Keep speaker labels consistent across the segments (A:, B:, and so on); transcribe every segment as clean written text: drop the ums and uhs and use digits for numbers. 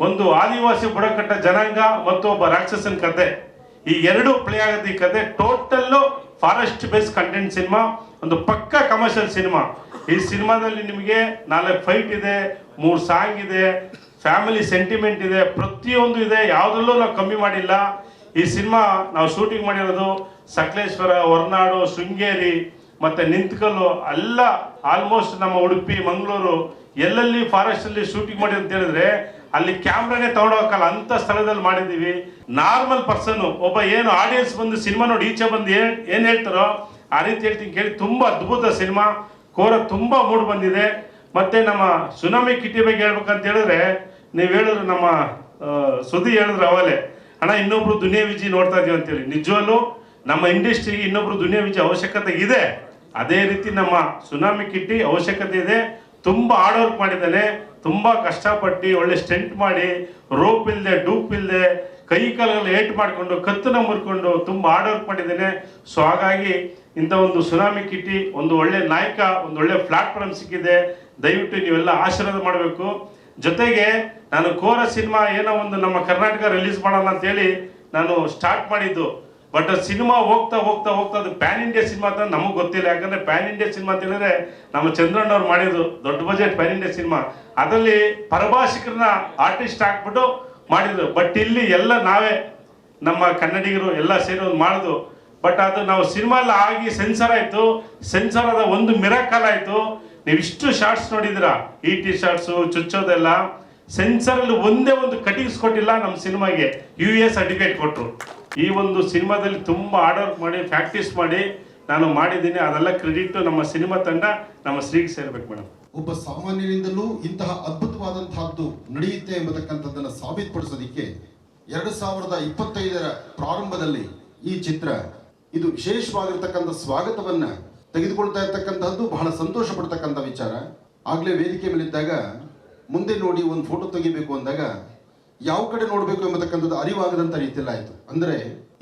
A: ಒಂದು ಆದಿವಾಸಿ ಬುಡಕಟ್ಟ ಜನಾಂಗ ಮತ್ತು ಒಬ್ಬ ರಾಕ್ಷಸನ ಕತೆ, ಈ ಎರಡು ಪ್ಲೇ ಆಗುತ್ತೆ. ಈ ಕತೆ total forest base content cinema, ಒಂದು ಪಕ್ಕ ಕಮರ್ಷಿಯಲ್ ಸಿನಿಮಾ. ಈ ಸಿನಿಮಾದಲ್ಲಿ ನಿಮಗೆ 4 ಫೈಟ್ ಇದೆ, 3 ಸಾಂಗ್ ಇದೆ, ಫ್ಯಾಮಿಲಿ ಸೆಂಟಿಮೆಂಟ್ ಇದೆ, ಪ್ರತಿಯೊಂದು ಇದೆ. ಯಾವುದರಲ್ಲೂ ನಾವು ಕಮ್ಮಿ ಮಾಡಿಲ್ಲ. ಈ ಸಿನಿಮಾ ನಾವು ಶೂಟಿಂಗ್ ಮಾಡಿರೋದು ಸಕಲೇಶ್ವರ, ಹೊರನಾಡು, ಶೃಂಗೇರಿ ಮತ್ತು ನಿಂತ್ಕಲ್ಲು ಎಲ್ಲ ಆಲ್ಮೋಸ್ಟ್ ನಮ್ಮ ಉಡುಪಿ, ಮಂಗಳೂರು ಎಲ್ಲೆಲ್ಲಿ ಫಾರೆಸ್ಟಲ್ಲಿ ಶೂಟಿಂಗ್ ಮಾಡಿ ಅಂತ ಹೇಳಿದ್ರೆ ಅಲ್ಲಿ ಕ್ಯಾಮ್ರಾನೇ ತಗೊಂಡೋಗಕ್ಕಲ್ಲ ಅಂಥ ಸ್ಥಳದಲ್ಲಿ ಮಾಡಿದ್ದೀವಿ. ನಾರ್ಮಲ್ ಪರ್ಸನ್ನು ಒಬ್ಬ ಏನು ಆಡಿಯನ್ಸ್ ಬಂದು ಸಿನಿಮಾ ನೋಡಿ ಈಚೆ ಬಂದು ಏನು ಹೇಳ್ತಾರೋ ಆ ರೀತಿ ಹೇಳ್ತೀನಿ ಕೇಳಿ. ತುಂಬ ಅದ್ಭುತ ಸಿನಿಮಾ. ಕೋರ ತುಂಬ ಮೂಡ್ ಬಂದಿದೆ. ಮತ್ತು ನಮ್ಮ ಸುನಾಮಿ ಕಿಟ್ಟಿ ಬಗ್ಗೆ ಹೇಳ್ಬೇಕಂತ ಹೇಳಿದ್ರೆ, ನೀವು ಹೇಳಿದ್ರು ನಮ್ಮ ಸುದ್ದಿ ಹೇಳಿದ್ರು ಅವಲೇ, ಅಣ್ಣ ಇನ್ನೊಬ್ರು ದುನಿಯಾ ವಿಜಿ ನೋಡ್ತಾ ಇದೀವಿ ಅಂತೇಳಿ. ನಿಜವಲ್ಲೂ ನಮ್ಮ ಇಂಡಸ್ಟ್ರಿಗೆ ಇನ್ನೊಬ್ರು ದುನಿಯಾ ವಿಜಿ ಅವಶ್ಯಕತೆ ಇದೆ. ಅದೇ ರೀತಿ ನಮ್ಮ ಸುನಾಮಿ ಕಿಟ್ಟಿ ಅವಶ್ಯಕತೆ ಇದೆ. ತುಂಬ ಹಾರ್ಡ್ ವರ್ಕ್ ಮಾಡಿದ್ದಾನೆ, ತುಂಬ ಕಷ್ಟಪಟ್ಟು ಒಳ್ಳೆ ಸ್ಟೆಂಟ್ ಮಾಡಿ, ರೋಪ್ ಇಲ್ಲದೆ, ಡೂಪ್ ಇಲ್ಲದೆ, ಕೈ ಕಾಲಲ್ಲಿ ಏಟ್ ಮಾಡಿಕೊಂಡು, ಕತ್ತನ ಮುರ್ಕೊಂಡು ತುಂಬ ಹಾರ್ಡ್ ವರ್ಕ್ ಮಾಡಿದ್ದಾನೆ. ಸೊ ಹಾಗಾಗಿ ಇಂಥ ಒಂದು ಸುನಾಮಿ ಕಿಟ್ಟಿ ಒಂದು ಒಳ್ಳೆ ನಾಯಕ, ಒಂದು ಒಳ್ಳೆ ಪ್ಲಾಟ್ಫಾರ್ಮ್ ಸಿಕ್ಕಿದೆ. ದಯವಿಟ್ಟು ನೀವೆಲ್ಲ ಆಶೀರ್ವಾದ ಮಾಡಬೇಕು. ಜೊತೆಗೆ ನಾನು ಕೋರ ಸಿನಿಮಾ ಏನೋ ಒಂದು ನಮ್ಮ ಕರ್ನಾಟಕ ರಿಲೀಸ್ ಮಾಡೋಣ ಅಂತೇಳಿ ನಾನು ಸ್ಟಾರ್ಟ್ ಮಾಡಿದ್ದು. ಬಟ್ ಸಿನಿಮಾ ಹೋಗ್ತಾ ಹೋಗ್ತಾ ಹೋಗ್ತಾ ಅದು ಪ್ಯಾನ್ ಇಂಡಿಯಾ ಸಿನಿಮಾ ಅಂತ ನಮಗೆ ಗೊತ್ತಿಲ್ಲ. ಯಾಕಂದರೆ ಪ್ಯಾನ್ ಇಂಡಿಯಾ ಸಿನಿಮಾ ಅಂತ ಹೇಳಿದ್ರೆ ನಮ್ಮ ಚಂದ್ರಣ್ಣ ಅವ್ರು ಮಾಡಿದ್ದು ದೊಡ್ಡ ಬಜೆಟ್ ಪ್ಯಾನ್ ಇಂಡಿಯಾ ಸಿನಿಮಾ. ಅದರಲ್ಲಿ ಪರಭಾಷಿಕರನ್ನ ಆರ್ಟಿಸ್ಟ್ ಹಾಕ್ಬಿಟ್ಟು ಮಾಡಿದ್ರು. ಬಟ್ ಇಲ್ಲಿ ಎಲ್ಲ ನಾವೇ ನಮ್ಮ ಕನ್ನಡಿಗರು ಎಲ್ಲ ಸೇರಿ ಒಂದು ಮಾಡಿದ್ರು. ಬಟ್ ಅದು ನಾವು ಸಿನಿಮಾ ಎಲ್ಲ ಆಗಿ ಸೆನ್ಸರ್ ಆಯಿತು. ಸೆನ್ಸರ್ ಆದ ಒಂದು ಮಿರಾಕಲ್ ಆಯಿತು. ನೀವು ಇಷ್ಟು ಶಾರ್ಟ್ಸ್ ನೋಡಿದಿರಾ, ಈ ಟಿ ಶಾರ್ಟ್ಸು ಚುಚ್ಚೋದೆಲ್ಲ, ಸೆನ್ಸರಲ್ಲಿ ಒಂದೇ ಒಂದು ಕಟಿಂಗ್ಸ್ ಕೊಟ್ಟಿಲ್ಲ ನಮ್ಮ ಸಿನಿಮಾಗೆ. UA ಸರ್ಟಿಫಿಕೇಟ್ ಕೊಟ್ಟರು. ಈ ಒಂದು ಸಿನಿಮಾದಲ್ಲಿ ತುಂಬ ಹಾರ್ಡ್ ವರ್ಕ್ ಮಾಡಿ ಪ್ರಾಕ್ಟೀಸ್ ಮಾಡಿ ನಾನು ಮಾಡಿದ್ದೀನಿ. ಅದೆಲ್ಲ ಕ್ರೆಡಿಟ್ ನಮ್ಮ ಸಿನಿಮಾ ತಂಡ ನಮ್ಮ ಶ್ರೀಗೆ ಸೇರ್ಬೇಕು ಮೇಡಮ್.
B: ಒಬ್ಬ ಸಾಮಾನ್ಯರಿಂದಲೂ ಇಂತಹ ಅದ್ಭುತವಾದಂತಹದ್ದು ನಡೆಯುತ್ತೆ ಎಂಬತಕ್ಕಂಥದ್ದನ್ನು ಸಾಬೀತುಪಡಿಸೋದಕ್ಕೆ 2025ರ ಪ್ರಾರಂಭದಲ್ಲಿ ಈ ಚಿತ್ರ ಇದು ವಿಶೇಷವಾಗಿರ್ತಕ್ಕಂಥ ಸ್ವಾಗತವನ್ನ ತೆಗೆದುಕೊಳ್ತಾ ಇರ್ತಕ್ಕಂಥದ್ದು ಬಹಳ ಸಂತೋಷ ಪಡ್ತಕ್ಕಂಥ ವಿಚಾರ. ಆಗ್ಲೇ ವೇದಿಕೆ ಮೇಲಿದ್ದಾಗ ಮುಂದೆ ನೋಡಿ ಒಂದು ಫೋಟೋ ತೆಗಿಬೇಕು ಅಂದಾಗ ಯಾವ ಕಡೆ ನೋಡಬೇಕು ಎಂಬತಕ್ಕಂಥದ್ದು ಅರಿವಾಗದಂತ ರೀತಿಯಲ್ಲಿ ಆಯಿತು. ಅಂದರೆ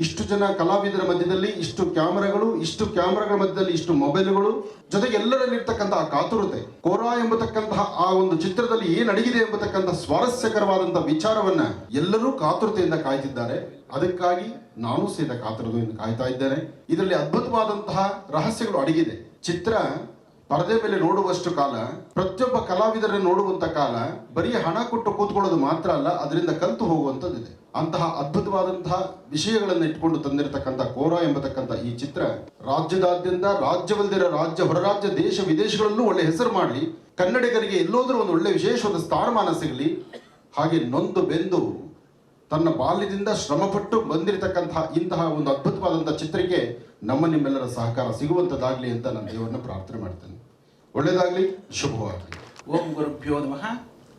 B: ಇಷ್ಟು ಜನ ಕಲಾವಿದರ ಮಧ್ಯದಲ್ಲಿ ಇಷ್ಟು ಕ್ಯಾಮರಾಗಳ ಮಧ್ಯದಲ್ಲಿ ಇಷ್ಟು ಮೊಬೈಲ್ಗಳು, ಜೊತೆಗೆ ಎಲ್ಲರಲ್ಲಿರ್ತಕ್ಕಂಥ ಆ ಕಾತುರತೆ, ಕೋರಾ ಎಂಬತಕ್ಕಂತಹ ಆ ಒಂದು ಚಿತ್ರದಲ್ಲಿ ಏನು ಅಡಗಿದೆ ಎಂಬತಕ್ಕಂಥ ಸ್ವಾರಸ್ಯಕರವಾದಂತಹ ವಿಚಾರವನ್ನ ಎಲ್ಲರೂ ಕಾತುರತೆಯಿಂದ ಕಾಯ್ತಿದ್ದಾರೆ. ಅದಕ್ಕಾಗಿ ನಾನು ಸಹಿತ ಕಾತುರತೆಯಿಂದ ಕಾಯ್ತಾ ಇದ್ದೇನೆ. ಇದರಲ್ಲಿ ಅದ್ಭುತವಾದಂತಹ ರಹಸ್ಯಗಳು ಅಡಗಿದೆ. ಚಿತ್ರ ಪರದೆ ಮೇಲೆ ನೋಡುವಷ್ಟು ಕಾಲ, ಪ್ರತಿಯೊಬ್ಬ ಕಲಾವಿದರನ್ನು ನೋಡುವಂತ ಕಾಲ, ಬರೀ ಹಣ ಕೊಟ್ಟು ಕೂತ್ಕೊಳ್ಳೋದು ಮಾತ್ರ ಅಲ್ಲ, ಅದರಿಂದ ಕಲಿತು ಹೋಗುವಂಥದ್ದಿದೆ. ಅಂತಹ ಅದ್ಭುತವಾದಂತಹ ವಿಷಯಗಳನ್ನು ಇಟ್ಕೊಂಡು ತಂದಿರತಕ್ಕಂಥ ಕೋರಾ ಎಂಬತಕ್ಕಂಥ ಈ ಚಿತ್ರ ರಾಜ್ಯದಾದ್ಯಂತ, ರಾಜ್ಯವಲ್ಲದಿರ ರಾಜ್ಯ, ಹೊರರಾಜ್ಯ, ದೇಶ ವಿದೇಶಗಳಲ್ಲೂ ಒಳ್ಳೆ ಹೆಸರು ಮಾಡಲಿ, ಕನ್ನಡಿಗರಿಗೆ ಎಲ್ಲೋದ್ರೂ ಒಂದು ಒಳ್ಳೆ ವಿಶೇಷವಾದ ಸ್ಥಾನಮಾನ ಸಿಗಲಿ. ಹಾಗೆ ನೊಂದು ಬೆಂದು ತನ್ನ ಬಾಲ್ಯದಿಂದ ಶ್ರಮಪಟ್ಟು ಬಂದಿರತಕ್ಕಂತಹ ಇಂತಹ ಒಂದು ಅದ್ಭುತವಾದಂತಹ ಚಿತ್ರಕ್ಕೆ ನಿಮ್ಮೆಲ್ಲರ ಸಹಕಾರ ಸಿಗುವಂತದ್ದಾಗ್ಲಿ ಅಂತ ನಾನು ದೇವರನ್ನ ಪ್ರಾರ್ಥನೆ ಮಾಡ್ತೇನೆ. ಒಳ್ಳೆಯದಾಗ್ಲಿ, ಶುಭವಾಗಲಿ.
C: ಓಂ ಗುರುಭ್ಯೋ ನಮಃ.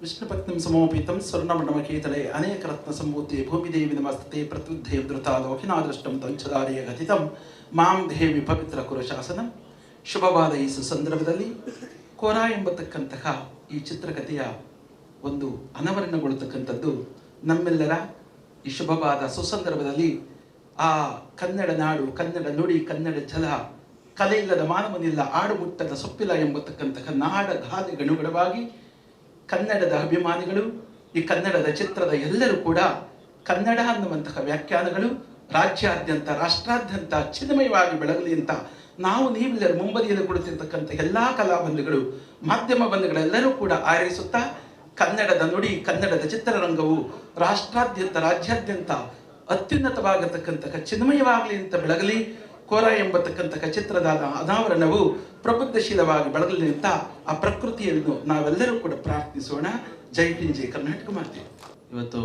C: ವಿಷ್ಣುಪತ್ನಿಂ ಸಮೋಪಿತಂ ಸ್ವರ್ಣಮಂಡಮಕೇತಲೆ ಅನೇಕ ರತ್ನ ಸಂಭೂತೆ ಭೂಮಿದೇವಿ ನಮಸ್ತತೆ ಪ್ರತ್ಯುದ್ಧೇ ಧೃತ ಲೋಕಿನಾದೃಷ್ಟಂ ತಂಚದಾರಿಯ ಗತಿತಂ ಮಾಂ ದೇವಿ ಪವಿತ್ರ ಕುರು ಶಾಸನ. ಶುಭವಾದ ಈ ಸುಸಂದರ್ಭದಲ್ಲಿ ಕೋರಾ ಎಂಬತಕ್ಕಂತಹ ಈ ಚಿತ್ರಕಥೆಯ ಒಂದು ಅನಾವರಣಗೊಳ್ಳತಕ್ಕಂಥದ್ದು ನಮ್ಮೆಲ್ಲರ ಈ ಶುಭವಾದ ಸುಸಂದರ್ಭದಲ್ಲಿ ಆ ಕನ್ನಡ ನಾಡು, ಕನ್ನಡ ನುಡಿ, ಕನ್ನಡ ಜಲ, ಕಲೆ ಇಲ್ಲದ ಮಾನವನಿಲ್ಲ, ಆಡು ಮುಟ್ಟದ ಸೊಪ್ಪಿಲ್ಲ ಎಂಬತಕ್ಕಂತಹ ನಾಡ ಗಾದೆಗನುಗುಣವಾಗಿ ಕನ್ನಡದ ಅಭಿಮಾನಿಗಳು, ಈ ಕನ್ನಡದ ಚಿತ್ರದ ಎಲ್ಲರೂ ಕೂಡ ಕನ್ನಡ ಅನ್ನುವಂತಹ ವ್ಯಾಖ್ಯಾನಗಳು ರಾಜ್ಯಾದ್ಯಂತ, ರಾಷ್ಟ್ರಾದ್ಯಂತ ಚಿನ್ಮಯವಾಗಿ ಬೆಳಗಲಿ ಅಂತ ನಾವು ನೀವೆಲ್ಲರೂ ಮುಂಬದಿಯಲ್ಲಿ ಕುಳಿತಿರ್ತಕ್ಕಂಥ ಎಲ್ಲ ಕಲಾಬಂಧುಗಳು, ಮಾಧ್ಯಮ ಬಂಧುಗಳೆಲ್ಲರೂ ಕೂಡ ಹಾರೈಸುತ್ತಾ ಕನ್ನಡದ ನುಡಿ, ಕನ್ನಡದ ಚಿತ್ರರಂಗವು ರಾಷ್ಟ್ರಾದ್ಯಂತ, ರಾಜ್ಯಾದ್ಯಂತ ಅತ್ಯುನ್ನತವಾಗಿರ್ತಕ್ಕಂತಹ ಚಿನ್ಮಯವಾಗಲಿ ಅಂತ ಬೆಳಗಲಿ. ಕೋರಾ ಎಂಬತಕ್ಕಂತಹ ಚಿತ್ರದ ಅನಾವರಣವು ಪ್ರಬುದ್ಧಶೀಲವಾಗಿ ಬೆಳಗಲಿ ಅಂತ ಆ ಪ್ರಕೃತಿಯನ್ನು ನಾವೆಲ್ಲರೂ ಕೂಡ ಪ್ರಾರ್ಥಿಸೋಣ. ಜೈ ಹಿಂದ್, ಜೈ ಕರ್ನಾಟಕ ಮಾತೆ.
D: ಇವತ್ತು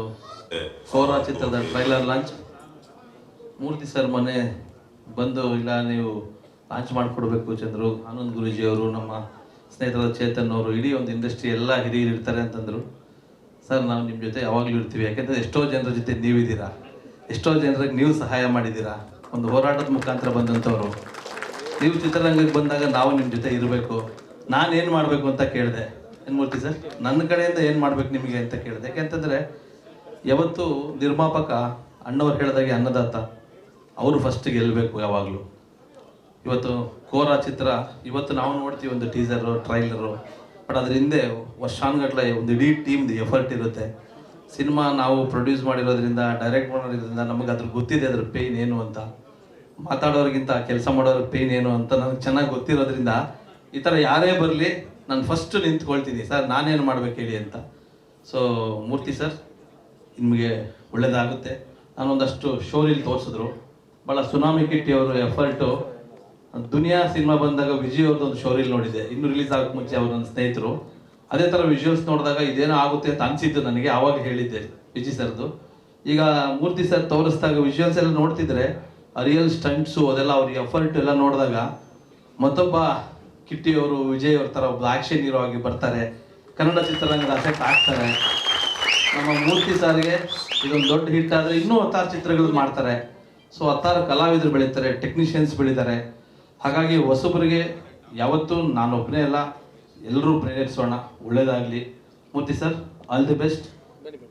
D: ಕೋರಾ ಚಿತ್ರದ ಟ್ರೈಲರ್ ಲಾಂಚ್. ಮೂರ್ತಿ ಸರ್ ಮೊನ್ನೆ ಬಂದು ಇಲ್ಲ ನೀವು ಲಾಂಚ್ ಮಾಡಿಕೊಡ್ಬೇಕು ಚಂದ್ರು, ಆನಂದ್ ಗುರೂಜಿ ಅವರು, ನಮ್ಮ ಸ್ನೇಹಿತರಾದ ಚೇತನ್ ಅವರು, ಇಡೀ ಒಂದು ಇಂಡಸ್ಟ್ರಿ ಎಲ್ಲ ಹಿರಿಯರು ಇರ್ತಾರೆ ಅಂತಂದರು. ಸರ್ ನಾವು ನಿಮ್ಮ ಜೊತೆ ಯಾವಾಗಲೂ ಇರ್ತೀವಿ, ಯಾಕೆಂದರೆ ಎಷ್ಟೋ ಜನರ ಜೊತೆ ನೀವಿದ್ದೀರಾ, ಎಷ್ಟೋ ಜನರಿಗೆ ನೀವು ಸಹಾಯ ಮಾಡಿದ್ದೀರಾ, ಒಂದು ಹೋರಾಟದ ಮುಖಾಂತರ ಬಂದಂಥವ್ರು. ನೀವು ಚಿತ್ರರಂಗಕ್ಕೆ ಬಂದಾಗ ನಾವು ನಿಮ್ಮ ಜೊತೆ ಇರಬೇಕು. ನಾನೇನು ಮಾಡಬೇಕು ಅಂತ ಕೇಳಿದೆ. ಏನು ಮೂರ್ತಿ ಸರ್, ನನ್ನ ಕಡೆಯಿಂದ ಏನು ಮಾಡ್ಬೇಕು ನಿಮಗೆ ಅಂತ ಕೇಳಿದೆ. ಯಾಕೆಂತಂದರೆ ಯಾವತ್ತು ನಿರ್ಮಾಪಕ ಅಣ್ಣವ್ರು ಹೇಳಿದಾಗೆ ಅನ್ನದಾತ ಅವರು ಫಸ್ಟ್ ಗೆಲ್ಲಬೇಕು ಯಾವಾಗಲೂ. ಇವತ್ತು ಕೋರಾ ಚಿತ್ರ ಇವತ್ತು ನಾವು ನೋಡ್ತೀವಿ ಒಂದು ಟೀಸರು, ಟ್ರೈಲರು, ಬಟ್ ಅದ್ರ ಹಿಂದೆ ವರ್ಷಾನುಗಟ್ಟಲೆ ಒಂದು ಇಡೀ ಟೀಮ್ದು ಎಫರ್ಟ್ ಇರುತ್ತೆ. ಸಿನಿಮಾ ನಾವು ಪ್ರೊಡ್ಯೂಸ್ ಮಾಡಿರೋದ್ರಿಂದ, ಡೈರೆಕ್ಟ್ ಮಾಡಿರೋದ್ರಿಂದ ನಮಗೆ ಅದ್ರ ಗೊತ್ತಿದೆ ಅದ್ರ ಪೇಯ್ನ್ ಏನು ಅಂತ. ಮಾತಾಡೋರಿಗಿಂತ ಕೆಲಸ ಮಾಡೋರಿಗೆ ಪೇಯ್ನ್ ಏನು ಅಂತ ನನಗೆ ಚೆನ್ನಾಗಿ ಗೊತ್ತಿರೋದ್ರಿಂದ ಈ ಥರ ಯಾರೇ ಬರಲಿ ನಾನು ಫಸ್ಟ್ ನಿಂತ್ಕೊಳ್ತೀನಿ, ಸರ್ ನಾನೇನು ಮಾಡ್ಬೇಕು ಹೇಳಿ ಅಂತ. ಸೊ ಮೂರ್ತಿ ಸರ್ ನಿಮಗೆ ಒಳ್ಳೇದಾಗುತ್ತೆ. ನಾನೊಂದಷ್ಟು ಶೋರಿಲಿ ತೋರಿಸಿದ್ರು, ಭಾಳ ಸುನಾಮಿ ಕಿಟ್ಟಿ ಅವರು ಎಫರ್ಟು. ದುನಿಯಾ ಸಿನಿಮಾ ಬಂದಾಗ ವಿಜಯ್ ಅವ್ರದ್ದು ಒಂದು ಶೋರಿಲ್ ನೋಡಿದ್ದೆ, ಇನ್ನೂ ರಿಲೀಸ್ ಆಗೋಕ್ಕೆ ಮುಂಚೆ ಅವ್ರ ನನ್ನ ಸ್ನೇಹಿತರು. ಅದೇ ಥರ ವಿಜುವಲ್ಸ್ ನೋಡಿದಾಗ ಇದೇನೋ ಆಗುತ್ತೆ ಅಂತ ಅನಿಸಿದ್ದು ನನಗೆ, ಆವಾಗ ಹೇಳಿದ್ದೆ ವಿಜಯ್ ಸರ್ದು. ಈಗ ಮೂರ್ತಿ ಸರ್ ತೋರಿಸಿದಾಗ ವಿಜುವಲ್ಸ್ ಎಲ್ಲ ನೋಡ್ತಿದ್ರೆ ರಿಯಲ್ ಸ್ಟಂಟ್ಸು ಅದೆಲ್ಲ ಅವ್ರಿಗೆ ಎಫರ್ಟ್ ಎಲ್ಲ ನೋಡಿದಾಗ ಮತ್ತೊಬ್ಬ ಕಿಟ್ಟಿ ಅವರು ವಿಜಯ್ ಅವ್ರ ಥರ ಒಬ್ಬ ಆ್ಯಕ್ಷನ್ ಹೀರೋ ಆಗಿ ಬರ್ತಾರೆ, ಕನ್ನಡ ಚಿತ್ರರಂಗದ ಅಸೆಟ್ ಆಗ್ತಾರೆ. ನಮ್ಮ ಮೂರ್ತಿ ಸಾರಿಗೆ ಇದೊಂದು ದೊಡ್ಡ ಹಿಟ್ ಆದರೆ ಇನ್ನೂ 10 ಚಿತ್ರಗಳು ಮಾಡ್ತಾರೆ. ಸೊ 10 ಕಲಾವಿದರು ಬೆಳೀತಾರೆ, ಟೆಕ್ನಿಷಿಯನ್ಸ್ ಬೆಳೀತಾರೆ. ಹಾಗಾಗಿ ಹೊಸಬರಿಗೆ ಯಾವತ್ತೂ ನಾನು ಒಬ್ಬನೇ ಅಲ್ಲ, ಎಲ್ಲರೂ ಪ್ರೇರೇಪಿಸೋಣ, ಒಳ್ಳೇದಾಗಲಿ. ಮೂರ್ತಿ ಸರ್ ಆಲ್ ದಿ ಬೆಸ್ಟ್.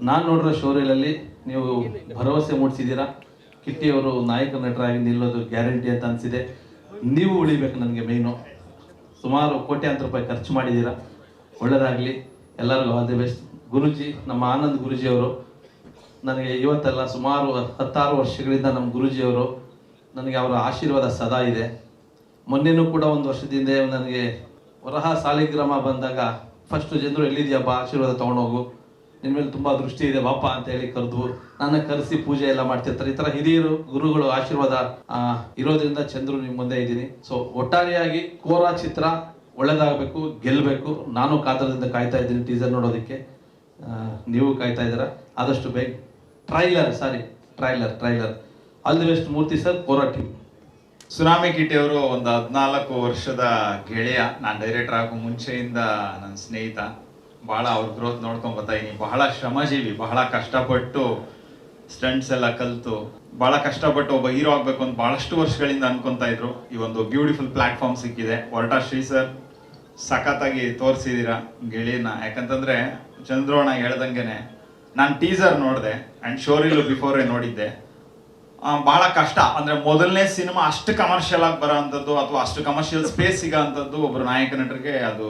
D: ನಾನು ನೋಡಿರೋ ಶೋರೀಲಲ್ಲಿ ನೀವು ಭರವಸೆ ಮೂಡಿಸಿದ್ದೀರಾ. ಕಿಟ್ಟಿಯವರು ನಾಯಕ ನಟರಾಗಿ ನಿಲ್ಲೋದು ಗ್ಯಾರಂಟಿ ಅಂತ ಅನಿಸಿದೆ. ನೀವು ಉಳಿಬೇಕು ನನಗೆ ಮೇಯ್ನು. ಸುಮಾರು ಕೋಟ್ಯಾಂತರ ರೂಪಾಯಿ ಖರ್ಚು ಮಾಡಿದ್ದೀರಾ, ಒಳ್ಳೆಯದಾಗಲಿ. ಎಲ್ಲರಿಗೂ ಆಲ್ ದಿ ಬೆಸ್ಟ್. ಗುರುಜಿ, ನಮ್ಮ ಆನಂದ್ ಗುರುಜಿಯವರು ನನಗೆ ಇವತ್ತೆಲ್ಲ ಸುಮಾರು 16 ವರ್ಷಗಳಿಂದ ನಮ್ಮ ಗುರುಜಿಯವರು, ನನಗೆ ಅವರ ಆಶೀರ್ವಾದ ಸದಾ ಇದೆ. ಮೊನ್ನೆನೂ ಕೂಡ 1 ವರ್ಷದಿಂದ ನನಗೆ ವರಹ ಸಾಲಿಗ್ರಾಮ ಬಂದಾಗ ಫಸ್ಟು ಜನರು ಎಲ್ಲಿದೆಯಪ್ಪ ಆಶೀರ್ವಾದ ತೊಗೊಂಡೋಗು, ನಿನ್ನ ಮೇಲೆ ತುಂಬ ದೃಷ್ಟಿ ಇದೆ ಬಾಪ ಅಂತ ಹೇಳಿ ಕರೆದು ನನ್ನ ಕರೆಸಿ ಪೂಜೆ ಎಲ್ಲ ಮಾಡ್ತಿರ್ತಾರೆ. ಈ ಥರ ಹಿರಿಯರು ಗುರುಗಳು ಆಶೀರ್ವಾದ ಇರೋದ್ರಿಂದ ಚಂದ್ರು ನಿಮ್ಮ ಮುಂದೆ ಇದ್ದೀನಿ. ಸೊ ಒಟ್ಟಾರೆಯಾಗಿ ಕೋರಾ ಚಿತ್ರ ಒಳ್ಳೇದಾಗಬೇಕು, ಗೆಲ್ಲಬೇಕು. ನಾನು ಕಾತರದಿಂದ ಕಾಯ್ತಾ ಇದ್ದೀನಿ ಟೀಸರ್ ನೋಡೋದಕ್ಕೆ, ನೀವು ಕಾಯ್ತಾ ಇದ್ದೀರಾ. ಆದಷ್ಟು ಬೇಗ trailer all the best Murthy sir, Kora team.
E: Tsunami Kitty ಅವರು ಒಂದು 14 ವರ್ಷದ ಗೆಳೆಯ. ನಾನು ಡೈರೆಕ್ಟರ್ ಆಗೋ ಮುಂಚೆಯಿಂದ ನನ್ನ ಸ್ನೇಹಿತ. ಭಾಳ ಅವ್ರ ಗ್ರೋತ್ ನೋಡ್ಕೊಂಡು ಬರ್ತಾ ಇದ್ದೀನಿ. ಬಹಳ ಶ್ರಮಜೀವಿ, ಬಹಳ ಕಷ್ಟಪಟ್ಟು ಸ್ಟಂಟ್ಸ್ ಎಲ್ಲ ಕಲಿತು ಭಾಳ ಕಷ್ಟಪಟ್ಟು ಒಬ್ಬ ಹೀರೋ ಆಗಬೇಕು ಅಂತ ಭಾಳಷ್ಟು ವರ್ಷಗಳಿಂದ ಅನ್ಕೊತಾ ಇದ್ರು. ಈ ಒಂದು ಬ್ಯೂಟಿಫುಲ್ ಪ್ಲಾಟ್ಫಾರ್ಮ್ ಸಿಕ್ಕಿದೆ. ಹೊರಟ ಶ್ರೀ ಸರ್ ಸಖತ್ತಾಗಿ ತೋರಿಸಿದ್ದೀರಾ ಗೆಳೆಯನ. ಯಾಕಂತಂದ್ರೆ ಚಂದ್ರೋಣ ಹೇಳ್ದಂಗೆನೆ ನಾನು ಟೀಸರ್ ನೋಡಿದೆ ಆ್ಯಂಡ್ ಶೋರಿಲು ಬಿಫೋರೇ ನೋಡಿದ್ದೆ. ಬಹಳ ಕಷ್ಟ ಅಂದ್ರೆ ಮೊದಲನೇ ಸಿನಿಮಾ ಅಷ್ಟು ಕಮರ್ಷಿಯಲ್ ಆಗಿ ಬರೋ ಅಂಥದ್ದು ಅಥವಾ ಅಷ್ಟು ಕಮರ್ಷಿಯಲ್ ಸ್ಪೇಸ್ ಸಿಗೋ ಅಂಥದ್ದು ಒಬ್ರು ನಾಯಕ ನಟರಿಗೆ ಅದು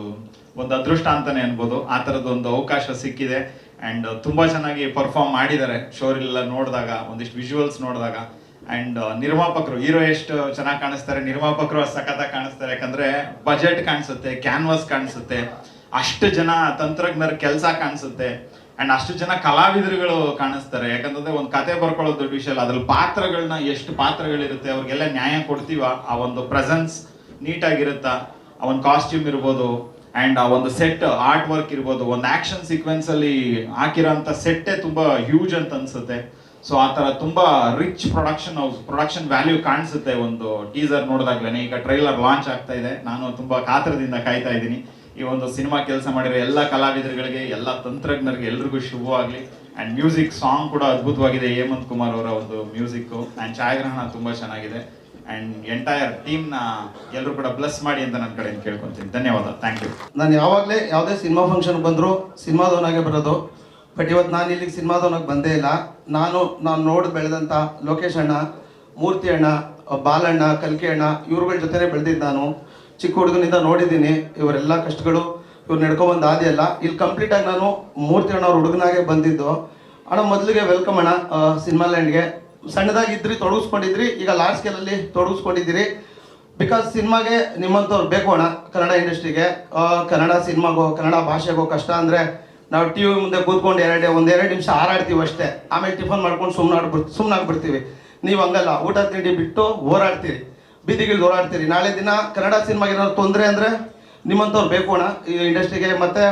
E: ಒಂದು ಅದೃಷ್ಟ ಅಂತಾನೆ ಅನ್ಬೋದು. ಆ ಥರದ್ದು ಒಂದು ಅವಕಾಶ ಸಿಕ್ಕಿದೆ ಆ್ಯಂಡ್ ತುಂಬಾ ಚೆನ್ನಾಗಿ ಪರ್ಫಾರ್ಮ್ ಮಾಡಿದ್ದಾರೆ ಶೋರಿಲ್ಲ ನೋಡಿದಾಗ, ಒಂದಿಷ್ಟು ವಿಜುವಲ್ಸ್ ನೋಡಿದಾಗ. ಆ್ಯಂಡ್ ನಿರ್ಮಾಪಕರು, ಹೀರೋ ಎಷ್ಟು ಚೆನ್ನಾಗಿ ಕಾಣಿಸ್ತಾರೆ, ನಿರ್ಮಾಪಕರು ಸಖತ್ತಾಗಿ ಕಾಣಿಸ್ತಾರೆ. ಯಾಕಂದ್ರೆ ಬಜೆಟ್ ಕಾಣಿಸುತ್ತೆ, ಕ್ಯಾನ್ವಾಸ್ ಕಾಣಿಸುತ್ತೆ, ಅಷ್ಟು ಜನ ತಂತ್ರಜ್ಞರ ಕೆಲಸ ಕಾಣಿಸುತ್ತೆ ಅಂಡ್ ಅಷ್ಟು ಜನ ಕಲಾವಿದರುಗಳು ಕಾಣಿಸ್ತಾರೆ. ಯಾಕಂತಂದ್ರೆ ಒಂದು ಕತೆ ಬರ್ಕೊಳ್ಳೋದು ದೊಡ್ಡ ವಿಷಯ ಅಲ್ಲ, ಅದ್ರಲ್ಲಿ ಪಾತ್ರಗಳನ್ನ ಎಷ್ಟು ಪಾತ್ರಗಳಿರುತ್ತೆ ಅವ್ರಿಗೆಲ್ಲ ನ್ಯಾಯ ಕೊಡ್ತೀವ. ಆ ಒಂದು ಪ್ರೆಸೆನ್ಸ್ ನೀಟಾಗಿರುತ್ತಾ, ಆ ಒಂದು ಕಾಸ್ಟ್ಯೂಮ್ ಇರ್ಬೋದು ಅಂಡ್ ಆ ಒಂದು ಸೆಟ್ ಆರ್ಟ್ ವರ್ಕ್ ಇರ್ಬೋದು, ಒಂದು ಆಕ್ಷನ್ ಸೀಕ್ವೆನ್ಸ್ ಅಲ್ಲಿ ಹಾಕಿರೋಂಥ ಸೆಟ್ಟೇ ತುಂಬಾ ಹ್ಯೂಜ್ ಅಂತ ಅನ್ಸುತ್ತೆ. ಸೊ ಆ ತರ ತುಂಬಾ ರಿಚ್ ಪ್ರೊಡಕ್ಷನ್ ವ್ಯಾಲ್ಯೂ ಕಾಣಿಸುತ್ತೆ ಒಂದು ಟೀಸರ್ ನೋಡಿದಾಗ್ಲೇನೆ. ಈಗ ಟ್ರೈಲರ್ ಲಾಂಚ್ ಆಗ್ತಾ ಇದೆ, ನಾನು ತುಂಬಾ ಕಾತರದಿಂದ ಕಾಯ್ತಾ ಇದ್ದೀನಿ. ಈ ಒಂದು ಸಿನಿಮಾ ಕೆಲಸ ಮಾಡಿರೋ ಎಲ್ಲ ಕಲಾವಿದರುಗಳಿಗೆ, ಎಲ್ಲ ತಂತ್ರಜ್ಞರಿಗೆ ಎಲ್ರಿಗೂ ಶುಭವಾಗ್ಲಿ. ಅಂಡ್ ಮ್ಯೂಸಿಕ್ ಸಾಂಗ್ ಕೂಡ ಅದ್ಭುತವಾಗಿದೆ, ಹೇಮಂತ್ ಕುಮಾರ್ ಅವರ ಒಂದು ಮ್ಯೂಸಿಕ್ ಅಂಡ್ ಛಾಯಾಗ್ರಹಣ ತುಂಬಾ ಚೆನ್ನಾಗಿದೆ. ಅಂಡ್ ಎಂಟೈರ್ ಟೀಮ್ ನ ಎಲ್ಲರೂ ಕೂಡ ಬ್ಲೆಸ್ ಮಾಡಿ ಅಂತ ನನ್ನ ಕಡೆಯಿಂದ ಕೇಳ್ಕೊಂತೀನಿ. ಧನ್ಯವಾದ, ಥ್ಯಾಂಕ್ ಯು.
F: ನಾನು ಯಾವಾಗಲೇ ಯಾವುದೇ ಸಿನಿಮಾ ಫಂಕ್ಷನ್ ಬಂದರೂ ಸಿನಿಮಾದವನಾಗೆ ಬರೋದು. ಬಟ್ ಇವತ್ತು ನಾನು ಇಲ್ಲಿಗೆ ಸಿನಿಮಾದವನಾಗ ಬಂದೇ ಇಲ್ಲ. ನಾನು ನೋಡಿ ಬೆಳೆದಂಥ ಲೋಕೇಶ್ ಅಣ್ಣ, ಮೂರ್ತಿ ಅಣ್ಣ, ಬಾಲಣ್ಣ, ಕಲ್ಕಿ ಅಣ್ಣ ಇವ್ರುಗಳ ಜೊತೆನೇ ಬೆಳೆದಿದ್ದು. ನಾನು ಚಿಕ್ಕ ಹುಡುಗನಿಂದ ನೋಡಿದ್ದೀನಿ ಇವರೆಲ್ಲ ಕಷ್ಟಗಳು, ಇವ್ರು ನಡ್ಕೊಬಂದು ಆದಿಯಲ್ಲ. ಇಲ್ಲಿ ಕಂಪ್ಲೀಟಾಗಿ ನಾನು ಮೂರ್ತಿ ಅಣ್ಣ ಅವ್ರ ಹುಡುಗನಾಗೆ ಬಂದಿದ್ದು. ಅಣ್ಣ ಮೊದಲಿಗೆ ವೆಲ್ಕಮ್ ಅಣ್ಣ ಸಿನಿಮಾ ಲ್ಯಾಂಡ್ಗೆ. ಸಣ್ಣದಾಗಿದ್ರಿ, ತೊಡಗಿಸ್ಕೊಂಡಿದ್ರಿ, ಈಗ ಲಾರ್ಜ್ ಸ್ಕೇಲಲ್ಲಿ ತೊಡಗಿಸ್ಕೊಂಡಿದ್ದೀರಿ. ಬಿಕಾಸ್ ಸಿನಿಮಾಗೆ ನಿಮ್ಮಂಥವ್ರು ಬೇಕು ಅಣ್ಣ. ಕನ್ನಡ ಇಂಡಸ್ಟ್ರಿಗೆ, ಕನ್ನಡ ಸಿನಿಮಾಗೋ, ಕನ್ನಡ ಭಾಷೆಗೋ ಕಷ್ಟ ಅಂದರೆ ನಾವು ಟಿ ವಿ ಮುಂದೆ ಕೂತ್ಕೊಂಡು ಒಂದೆರಡು ನಿಮಿಷ ಹಾರಾಡ್ತೀವಿ ಅಷ್ಟೇ. ಆಮೇಲೆ ಟಿಫನ್ ಮಾಡ್ಕೊಂಡು ಸುಮ್ಮನಾಗ್ಬಿಡ್ತೀವಿ. ನೀವು ಹಂಗಲ್ಲ, ಊಟ ತಿಂಡಿ ಬಿಟ್ಟು ಹೋರಾಡ್ತೀರಿ, ಬೀದಿಗಿಳಿದು ಓಡಾಡ್ತೀರಿ. ನಾಳೆ ದಿನ ಕನ್ನಡ ಸಿನಿಮಾಗೆ ಏನಾದ್ರು ತೊಂದರೆ ಅಂದರೆ ನಿಮ್ಮಂಥವ್ರು ಬೇಕು ಅಣ್ಣ ಈ ಇಂಡಸ್ಟ್ರಿಗೆ. ಮತ್ತು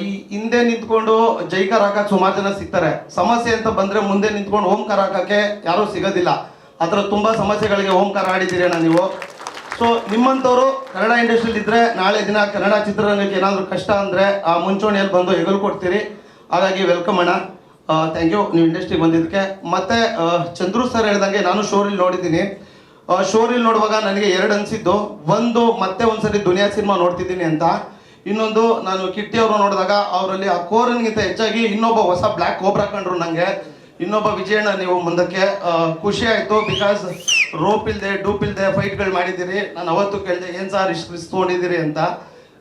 F: ಈ ಹಿಂದೆ ನಿಂತ್ಕೊಂಡು ಜೈಕಾರ ಹಾಕಕ್ಕೆ ಸುಮಾರು ಜನ ಸಿಗ್ತಾರೆ. ಸಮಸ್ಯೆ ಅಂತ ಬಂದರೆ ಮುಂದೆ ನಿಂತ್ಕೊಂಡು ಓಂಕಾರ ಹಾಕೋಕ್ಕೆ ಯಾರೂ ಸಿಗೋದಿಲ್ಲ. ಆ ಥರ ತುಂಬ ಸಮಸ್ಯೆಗಳಿಗೆ ಓಂಕಾರ ಆಡಿದ್ದೀರಿ ಅಣ್ಣ ನೀವು. ಸೊ ನಿಮ್ಮಂಥವ್ರು ಕನ್ನಡ ಇಂಡಸ್ಟ್ರಿಯಲ್ಲಿ ಇದ್ದರೆ ನಾಳೆ ದಿನ ಕನ್ನಡ ಚಿತ್ರರಂಗಕ್ಕೆ ಏನಾದರೂ ಕಷ್ಟ ಅಂದರೆ ಆ ಮುಂಚೂಣಿಯಲ್ಲಿ ಬಂದು ಹೆಗಲು ಕೊಡ್ತೀರಿ. ಹಾಗಾಗಿ ವೆಲ್ಕಮ್ ಅಣ್ಣ, ಥ್ಯಾಂಕ್ ಯು ನೀವು ಇಂಡಸ್ಟ್ರಿಗೆ ಬಂದಿದ್ದಕ್ಕೆ. ಮತ್ತು ಚಂದ್ರು ಸರ್ ಹೇಳ್ದಂಗೆ ನಾನು ಶೋರಿಲ್ ನೋಡಿದ್ದೀನಿ. ಶೋರಿಲ್ ನೋಡುವಾಗ ನನಗೆ 2 ಅನಿಸಿದ್ದು. ಒಂದು ಮತ್ತೆ ಒಂದ್ಸರಿ ದುನಿಯಾ ಸಿನಿಮಾ ನೋಡ್ತಿದ್ದೀನಿ ಅಂತ. ಇನ್ನೊಂದು ನಾನು ಕಿಟ್ಟಿ ಅವರು ನೋಡಿದಾಗ ಅವರಲ್ಲಿ ಆ ಕೋರನ್ಗಿಂತ ಹೆಚ್ಚಾಗಿ ಇನ್ನೊಬ್ಬ ಹೊಸ ಬ್ಲ್ಯಾಕ್ ಕೋಬ್ರಾ ಕಂಡ್ರು ನನಗೆ. ಇನ್ನೊಬ್ಬ ವಿಜಯಣ್ಣ ನೀವು ಮುಂದಕ್ಕೆ ಖುಷಿ ಆಯಿತು. ಬಿಕಾಸ್ ರೋಪ್ ಇಲ್ಲದೆ ಡೂಪ್ ಇಲ್ಲದೆ ಫೈಟ್ಗಳು ಮಾಡಿದ್ದೀರಿ. ನಾನು ಅವತ್ತು ಕೇಳಿದೆ ಏನು ಸಾರ್ ಇಷ್ಟು ರಿಸ್ಕ್ ತೊಗೊಂಡಿದ್ದೀರಿ ಅಂತ.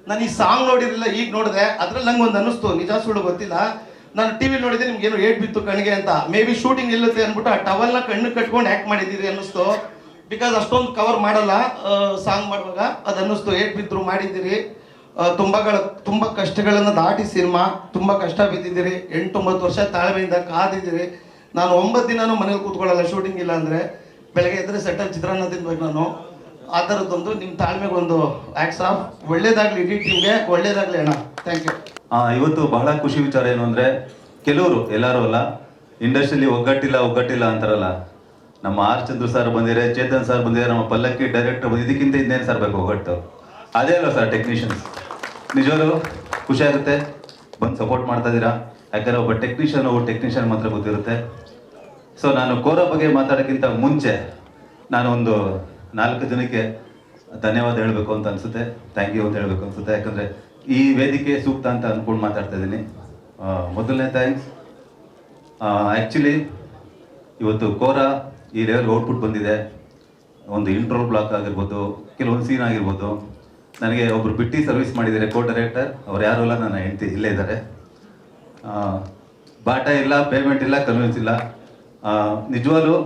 F: ನಾನು ಈ ಸಾಂಗ್ ನೋಡಿರಲಿಲ್ಲ, ಈಗ ನೋಡಿದೆ. ಅದ್ರಲ್ಲಿ ನಂಗೆ ಒಂದು ಅನ್ನಿಸ್ತು, ನಿಜ ಸುಳ್ಳು ಗೊತ್ತಿಲ್ಲ. ನಾನು ಟಿವಿ ನೋಡಿದೆ ನಿಮ್ಗೆ ಏನೋ ಏಟ್ ಬಿತ್ತು ಕಣ್ಣಿಗೆ ಅಂತ, ಮೇ ಬಿ ಶೂಟಿಂಗ್ ನಿಲ್ಲುತ್ತೆ ಅಂದ್ಬಿಟ್ಟು ಆ ಟವಲ್ನ ಕಣ್ಣು ಕಟ್ಕೊಂಡು ಆ್ಯಕ್ಟ್ ಮಾಡಿದ್ದೀರಿ ಅನ್ನಿಸ್ತು. ಬಿಕಾಸ್ ಅಷ್ಟೊಂದು ಕವರ್ ಮಾಡಲ್ಲ ಸಾಂಗ್ ಮಾಡುವಾಗ, ಅದು ಅನ್ನಿಸ್ತು ಏಟ್ ಬಿದ್ರು ಮಾಡಿದ್ದೀರಿ. ತುಂಬ ಕಷ್ಟಗಳನ್ನು ದಾಟಿ ಸಿನಿಮಾ, ತುಂಬ ಕಷ್ಟ ಬಿದ್ದಿದ್ದೀರಿ, 8-9 ವರ್ಷ ತಾಳ್ಮೆಯಿಂದ ಕಾದಿದ್ದೀರಿ. ನಾನು 9 ದಿನನೂ ಮನೇಲಿ ಕೂತ್ಕೊಳ್ಳಲ್ಲ ಶೂಟಿಂಗ್ ಇಲ್ಲ ಅಂದರೆ, ಬೆಳಗ್ಗೆ ಎದ್ರೆ ಸೆಟ್ಟಲ್ಲಿ ಚಿತ್ರಾನ್ನ ತಿನ್ಬೇಕು ನಾನು. ಆ ಥರದ್ದೊಂದು ನಿಮ್ಮ ತಾಳ್ಮೆಗೊಂದು ಆ್ಯಕ್ಟ್ಸ್ ಆಫ್. ಒಳ್ಳೇದಾಗಲಿ ಇಡೀ ಟೀಮ್ಗೆ, ಒಳ್ಳೇದಾಗಲಿ ಅಣ್ಣ. Thank you.
G: ಇವತ್ತು ಬಹಳ ಖುಷಿ ವಿಚಾರ ಏನು ಅಂದರೆ, ಕೆಲವರು ಎಲ್ಲರೂ ಅಲ್ಲ, ಇಂಡಸ್ಟ್ರಿಯಲ್ಲಿ ಒಗ್ಗಟ್ಟಿಲ್ಲ ಅಂತಾರಲ್ಲ. ನಮ್ಮ ಆರ್ ಚಂದ್ರು ಸರ್ ಬಂದಿದ್ದಾರೆ, ಚೇತನ್ ಸರ್ ಬಂದಿದ್ದಾರೆ, ನಮ್ಮ ಪಲ್ಲಕ್ಕಿ ಡೈರೆಕ್ಟರ್ ಬಂದು, ಇದಕ್ಕಿಂತ ಇನ್ನೇನು ಸರ್ ಬೇಕು ಒಗ್ಗಟ್ಟು? ಅದೇ ಅಲ್ಲ ಸರ್ ಟೆಕ್ನಿಷಿಯನ್ಸ್. ನಿಜವಾಗ್ಲೂ ಖುಷಿ ಆಗುತ್ತೆ ಬಂದು ಸಪೋರ್ಟ್ ಮಾಡ್ತಾ ಇದ್ದೀರಾ. ಯಾಕಂದರೆ ಒಬ್ಬ ಟೆಕ್ನಿಷಿಯನ್ ಮಾತ್ರ ಗೊತ್ತಿರುತ್ತೆ. ಸೊ ನಾನು ಕೋರಾ ಬಗ್ಗೆ ಮಾತಾಡೋಕ್ಕಿಂತ ಮುಂಚೆ ನಾನು ಒಂದು 4 ಜನಕ್ಕೆ ಧನ್ಯವಾದ ಹೇಳಬೇಕು ಅಂತ ಅನಿಸುತ್ತೆ, ಥ್ಯಾಂಕ್ ಯು ಅಂತ ಹೇಳಬೇಕು ಅನಿಸುತ್ತೆ. ಯಾಕಂದರೆ ಈ ವೇದಿಕೆ ಸೂಕ್ತ ಅಂತ ಅಂದ್ಕೊಂಡು ಮಾತಾಡ್ತಾ ಇದ್ದೀನಿ. ಮೊದಲನೇ ಥ್ಯಾಂಕ್ಸ್. ಆ್ಯಕ್ಚುಲಿ ಇವತ್ತು ಕೋರಾ ಈ ಲೆವೆಲ್ ಔಟ್ಪುಟ್ ಬಂದಿದೆ. ಒಂದು ಇಂಟ್ರೋ ಬ್ಲಾಕ್ ಆಗಿರ್ಬೋದು, ಕೆಲವೊಂದು ಸೀನ್ ಆಗಿರ್ಬೋದು. ನನಗೆ ಒಬ್ಬರು ಬಿಟ್ಟು ಸರ್ವಿಸ್ ಮಾಡಿದ್ದಾರೆ ಕೋ ಡೈರೆಕ್ಟರ್, ಅವ್ರು ಯಾರೂ ಇಲ್ಲ, ನನ್ನ ಹೆಂಡತಿ ಇಲ್ಲೇ ಇದ್ದಾರೆ. ಬಾಟ ಇಲ್ಲ, ಪೇಮೆಂಟ್ ಇಲ್ಲ, ಕನ್ವಿನ್ಸ್ ಇಲ್ಲ. ನಿಜವಾಗ್ಲೂ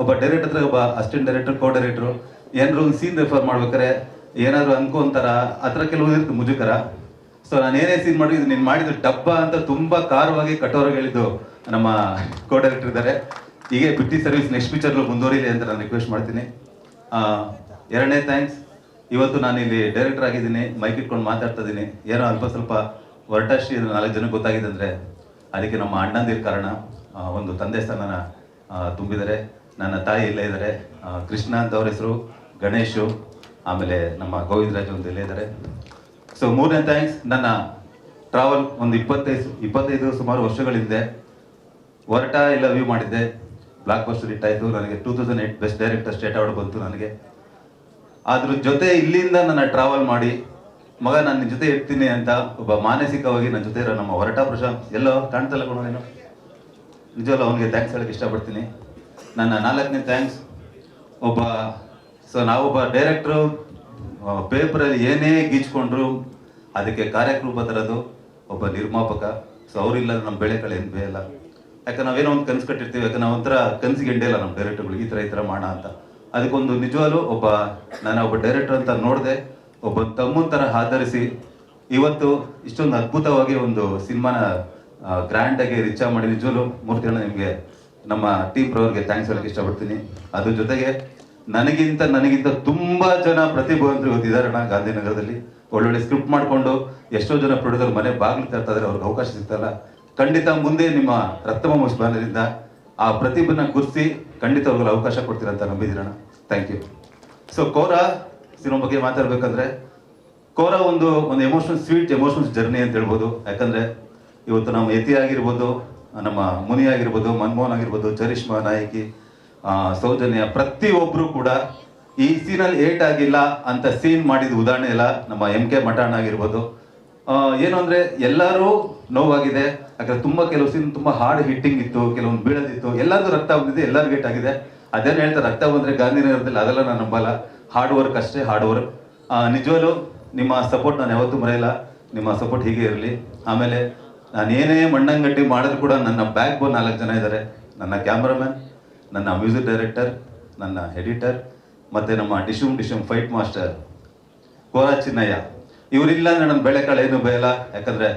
G: ಒಬ್ಬ ಡೈರೆಕ್ಟರ್ ಹತ್ರ ಒಬ್ಬ ಅಸಿಸ್ಟೆಂಟ್ ಡೈರೆಕ್ಟರ್, ಕೋ ಡೈರೆಕ್ಟ್ರು ಏನಾದ್ರು ಒಂದು ಸೀನ್ ರೆಫರ್ ಮಾಡ್ಬೇಕಾರೆ ಏನಾದ್ರು ಅನ್ಕೊಂತಾರ, ಆ ಥರ ಕೆಲವೊಂದಿರುತ್ತೆ ಮುಜುಕರ. ಸೊ ನಾನು ಏನೇ ಸೀನ್ ಮಾಡಿ ಇದು ನೀನು ಮಾಡಿದ್ದು ಡಬ್ಬ ಅಂತ ತುಂಬ ಖಾರವಾಗಿ ಕಠೋರವಾಗಿ ಹೇಳಿದ್ದು ನಮ್ಮ ಕೋ ಡೈರೆಕ್ಟರ್ ಇದ್ದಾರೆ. ಹೀಗೆ ಬಿಟ್ಟು ಸರ್ವಿಸ್ ನೆಕ್ಸ್ಟ್ ಪಿಕ್ಚರ್ಲು ಮುಂದುವರಿಲಿ ಅಂತ ನಾನು ರಿಕ್ವೆಸ್ಟ್ ಮಾಡ್ತೀನಿ. 2ನೇ ಥ್ಯಾಂಕ್ಸ್. ಇವತ್ತು ನಾನು ಇಲ್ಲಿ ಡೈರೆಕ್ಟರ್ ಆಗಿದ್ದೀನಿ, ಮೈಕ್ ಇಟ್ಕೊಂಡು ಮಾತಾಡ್ತಾ ಇದ್ದೀನಿ. ಏನೋ ಅಲ್ಪ ಸ್ವಲ್ಪ ಹೊರಟಷ್ಟು ಇದು 4 ಜನಕ್ಕೆ ಗೊತ್ತಾಗಿದೆ ಅಂದರೆ ಅದಕ್ಕೆ ನಮ್ಮ ಅಣ್ಣಂದಿರ ಕಾರಣ. ಒಂದು ತಂದೆ ಸ್ಥಾನನ ತುಂಬಿದ್ದಾರೆ. ನನ್ನ ತಾಯಿ ಇಲ್ಲೇ ಇದ್ದಾರೆ, ಕೃಷ್ಣ ಅಂತ ಅವ್ರ ಹೆಸರು, ಗಣೇಶು, ಆಮೇಲೆ ನಮ್ಮ ಗೋವಿಂದರಾಜು ಅಂತ ಇಲ್ಲೇ ಇದ್ದಾರೆ. ಸೊ 3ನೇ ಥ್ಯಾಂಕ್ಸ್. ನನ್ನ ಟ್ರಾವೆಲ್ ಒಂದು 25 ಸುಮಾರು ವರ್ಷಗಳ ಹಿಂದೆ ಹೊರಟ ಇಲ್ಲ ವ್ಯೂ ಮಾಡಿದ್ದೆ, ಬ್ಲಾಕ್ ಬಸ್ಟರ್ ಹಿಟ್ ಆಯಿತು. ನನಗೆ 2008 ಬೆಸ್ಟ್ ಡೈರೆಕ್ಟರ್ ಸ್ಟೇಟ್ ಅವಾರ್ಡ್ ಬಂತು ನನಗೆ. ಅದ್ರ ಜೊತೆ ಇಲ್ಲಿಂದ ನನ್ನ ಟ್ರಾವೆಲ್ ಮಾಡಿ ಮಗ ನಾನು ನಿನ್ನ ಜೊತೆ ಇರ್ತೀನಿ ಅಂತ ಒಬ್ಬ ಮಾನಸಿಕವಾಗಿ ನನ್ನ ಜೊತೆ ಇರೋ ನಮ್ಮ ಹೊರಟ ಪ್ರಶಾಂತ್, ಎಲ್ಲೋ ಕಾಣ್ತಲ್ಲ ಕೊಡೋ ನೀನು, ನಿಜವಲ್ಲ ಅವನಿಗೆ ಥ್ಯಾಂಕ್ಸ್ ಹೇಳಕ್ಕೆ ಇಷ್ಟಪಡ್ತೀನಿ. ನನ್ನ 4ನೇ ಥ್ಯಾಂಕ್ಸ್. ನಾವೊಬ್ಬ ಡೈರೆಕ್ಟ್ರು ಪೇಪರಲ್ಲಿ ಏನೇ ಗೀಚ್ಕೊಂಡ್ರು ಅದಕ್ಕೆ ಕಾರ್ಯಕ್ರೂಪ ತರೋದು ಒಬ್ಬ ನಿರ್ಮಾಪಕ. ಸೊ ಅವರಿಲ್ಲ ನಮ್ಮ ಬೆಳೆ ಕಳೆ ಏನು ಬೇಯಲ್ಲ. ಯಾಕಂದ್ರೆ ನಾವೇನೋ ಒಂದು ಕನಸು ಕಟ್ಟಿರ್ತೀವಿ, ಯಾಕಂದ್ರೆ ನಾವು ಒಂಥರ ಕನಸಿಗೆ ಎಂಡಿಲ್ಲ ನಮ್ಮ ಡೈರೆಕ್ಟರ್ಗಳು ಈ ಥರ ಮಾಡೋಣ ಅಂತ. ಅದಕ್ಕೊಂದು ನಿಜವಾಗ್ಲೂ ನಾನು ಒಬ್ಬ ಡೈರೆಕ್ಟರ್ ಅಂತ ನೋಡಿದೆ, ಒಬ್ಬ ತಮ್ಮನ ಥರ ಆಧರಿಸಿ ಇವತ್ತು ಇಷ್ಟೊಂದು ಅದ್ಭುತವಾಗಿ ಒಂದು ಸಿನಿಮಾನ ಗ್ರ್ಯಾಂಡಾಗಿ ರಿಚ್ ಮಾಡಿ ನಿಜವಾಗ್ಲೂ ಮೂರ್ತಿಗಳನ್ನ ನಿಮಗೆ ನಮ್ಮ ಟೀಮ್ ಪ್ರವರ್ಗೆ ಥ್ಯಾಂಕ್ಸ್ ಹೇಳಕ್ಕೆ ಇಷ್ಟಪಡ್ತೀನಿ. ಅದ್ರ ಜೊತೆಗೆ ನನಗಿಂತ ತುಂಬ ಜನ ಪ್ರತಿಭಾವಂತರು ಇವತ್ತಿದ್ದಾರೆ ಅಣ್ಣ ಗಾಂಧಿನಗರದಲ್ಲಿ. ಒಳ್ಳೊಳ್ಳೆ ಸ್ಕ್ರಿಪ್ಟ್ ಮಾಡಿಕೊಂಡು ಎಷ್ಟೋ ಜನ ಪ್ರೊಡ್ಯೂಸರ್ ಮನೆ ಬಾಗಿಲು ತರ್ತಾ ಇದ್ದಾರೆ, ಅವ್ರಿಗೆ ಅವಕಾಶ ಸಿಗ್ತಲ್ಲ. ಖಂಡಿತ ಮುಂದೆ ನಿಮ್ಮ ರಕ್ತಮ ಬ್ಯಾನರಿಂದ ಆ ಪ್ರತಿಭೆನ ಗುರುತಿಸಿ ಖಂಡಿತ ಅವ್ರಿಗೆ ಅವಕಾಶ ಕೊಡ್ತೀರಂತ ನಂಬಿದ್ದೀರಣ್ಣ. Thank you. So Kora cinema ಬಗ್ಗೆ ಮಾತಾಡ್ಬೇಕಂದ್ರೆ ಕೋರಾ ಒಂದು ಸ್ವೀಟ್ ಎಮೋಷನಲ್ ಜರ್ನಿ ಅಂತ ಹೇಳ್ಬೋದು. ಯಾಕಂದರೆ ಇವತ್ತು ನಮ್ಮ ಯತಿ ಆಗಿರ್ಬೋದು, ನಮ್ಮ ಮುನಿ ಆಗಿರ್ಬೋದು, ಮನಮೋಹನ್ ಆಗಿರ್ಬೋದು, ಚರಿಷ್ಮಾ ನಾಯಕಿ, ಸೌಜನ್ಯ, ಪ್ರತಿಯೊಬ್ಬರು ಕೂಡ ಈ ಸೀನಲ್ಲಿ ಏಟ್ ಆಗಿಲ್ಲ ಅಂತ ಸೀನ್ ಮಾಡಿದ ಉದಾಹರಣೆ ಎಲ್ಲ ನಮ್ಮ MK ಮಠಾಣ ಆಗಿರ್ಬೋದು. ಏನು ಅಂದರೆ ಎಲ್ಲರೂ ನೋವಾಗಿದೆ. ಯಾಕಂದ್ರೆ ಕೆಲವು ಸೀನ್ ತುಂಬ ಹಾರ್ಡ್ ಹಿಟ್ಟಿಂಗ್ ಇತ್ತು, ಕೆಲವೊಂದು ಬೀಳೋದಿತ್ತು, ಎಲ್ಲರಿಗೂ ರಕ್ತ ಬಂದಿದೆ, ಎಲ್ಲರಿಗೂ ಏಟ್ ಆಗಿದೆ. ಅದೇನು ಹೇಳ್ತಾರೆ, ರಕ್ತ ಬಂದರೆ ಗಾಂಧಿನಗರದಲ್ಲಿ ಅದೆಲ್ಲ ನಾನು ನಂಬಲ್ಲ. ಹಾರ್ಡ್ ವರ್ಕ್ ಅಷ್ಟೇ, ಹಾರ್ಡ್ ವರ್ಕ್. ನಿಜವಾಗ್ಲೂ ನಿಮ್ಮ ಸಪೋರ್ಟ್ ನಾನು ಯಾವತ್ತೂ ಮರೆಯಲ್ಲ. ನಿಮ್ಮ ಸಪೋರ್ಟ್ ಹೀಗೆ ಇರಲಿ. ಆಮೇಲೆ ನಾನು ಏನೇ ಮಣ್ಣಂಗಡ್ಡಿ ಮಾಡಿದ್ರು ಕೂಡ ನನ್ನ ಬ್ಯಾಕ್ ಬೋನ್ 4 ಜನ ಇದ್ದಾರೆ. ನನ್ನ ಕ್ಯಾಮ್ರಾಮನ್, ನನ್ನ ಮ್ಯೂಸಿಕ್ ಡೈರೆಕ್ಟರ್, ನನ್ನ ಎಡಿಟರ್, ಮತ್ತು ನಮ್ಮ ಡಿಶುಮ್ ಫೈಟ್ ಮಾಸ್ಟರ್ ಕೋರಾ ಚಿನ್ನಯ್ಯ. ಇವರಿಲ್ಲ ಅಂದರೆ ನನ್ನ ಬೆಳೆಕಾಳು ಏನು ಬೇಯಲ್ಲ. ಯಾಕಂದರೆ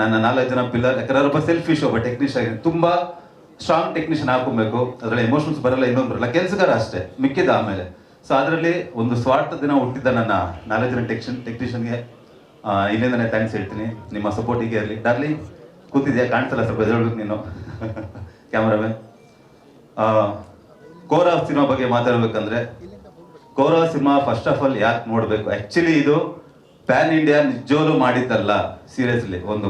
G: ನನ್ನ 4 ಜನ ಪಿಲ್ಲರ್. ಯಾಕಂದ್ರೆ ಒಬ್ಬ ಸೆಲ್ಫಿಶ್, ಒಬ್ಬ ಟೆಕ್ನಿಷಿಯನ್, ತುಂಬ ಸ್ಟ್ರಾಂಗ್ ಟೆಕ್ನಿಷಿಯನ್ ಹಾಕೊಬೇಕು. ಅದರಲ್ಲಿ ಎಮೋಷನ್ಸ್ ಬರಲ್ಲ, ಇನ್ನೊಂದು ಬರಲ್ಲ, ಕೆಲಸಗಾರ ಅಷ್ಟೇ, ಮಿಕ್ಕಿದ ಆಮೇಲೆ. ಸೊ ಅದರಲ್ಲಿ ಒಂದು ಸ್ವಾರ್ಥ ದಿನ ಹುಟ್ಟಿದ್ದ ನನ್ನ 4 ಜನ ಟೆಕ್ನಿಷಿಯನ್ಗೆ ಇಲ್ಲಿಂದನೇ ಥ್ಯಾಂಕ್ಸ್ ಹೇಳ್ತೀನಿ. ನಿಮ್ಮ ಸಪೋರ್ಟ್ ಹೀಗೆ ಇರಲಿ. ಡಾರ್ಲಿಂಗ್ ಕೂತಿದ್ಯಾ, ಕಾಣಿಸಲ್ಲ, ಸ್ವಲ್ಪ ಎದ್ದೇಳ್ಬೇಕು ನೀನು ಕ್ಯಾಮ್ರಾಮನ್. ಕೋರಾ ಸಿನಿಮಾ ಬಗ್ಗೆ ಮಾತಾಡ್ಬೇಕಂದ್ರೆ ಕೋರಾ ಸಿನಿಮಾ ಫಸ್ಟ್ ಆಫ್ ಆಲ್ ಯಾಕೆ ನೋಡಬೇಕು, ಆ್ಯಕ್ಚುಲಿ ಇದು ಪ್ಯಾನ್ ಇಂಡಿಯಾ ನಿಜವಾಗ್ಲೂ ಮಾಡಿದ್ದಲ್ಲ. ಸೀರಿಯಸ್ಲಿ ಒಂದು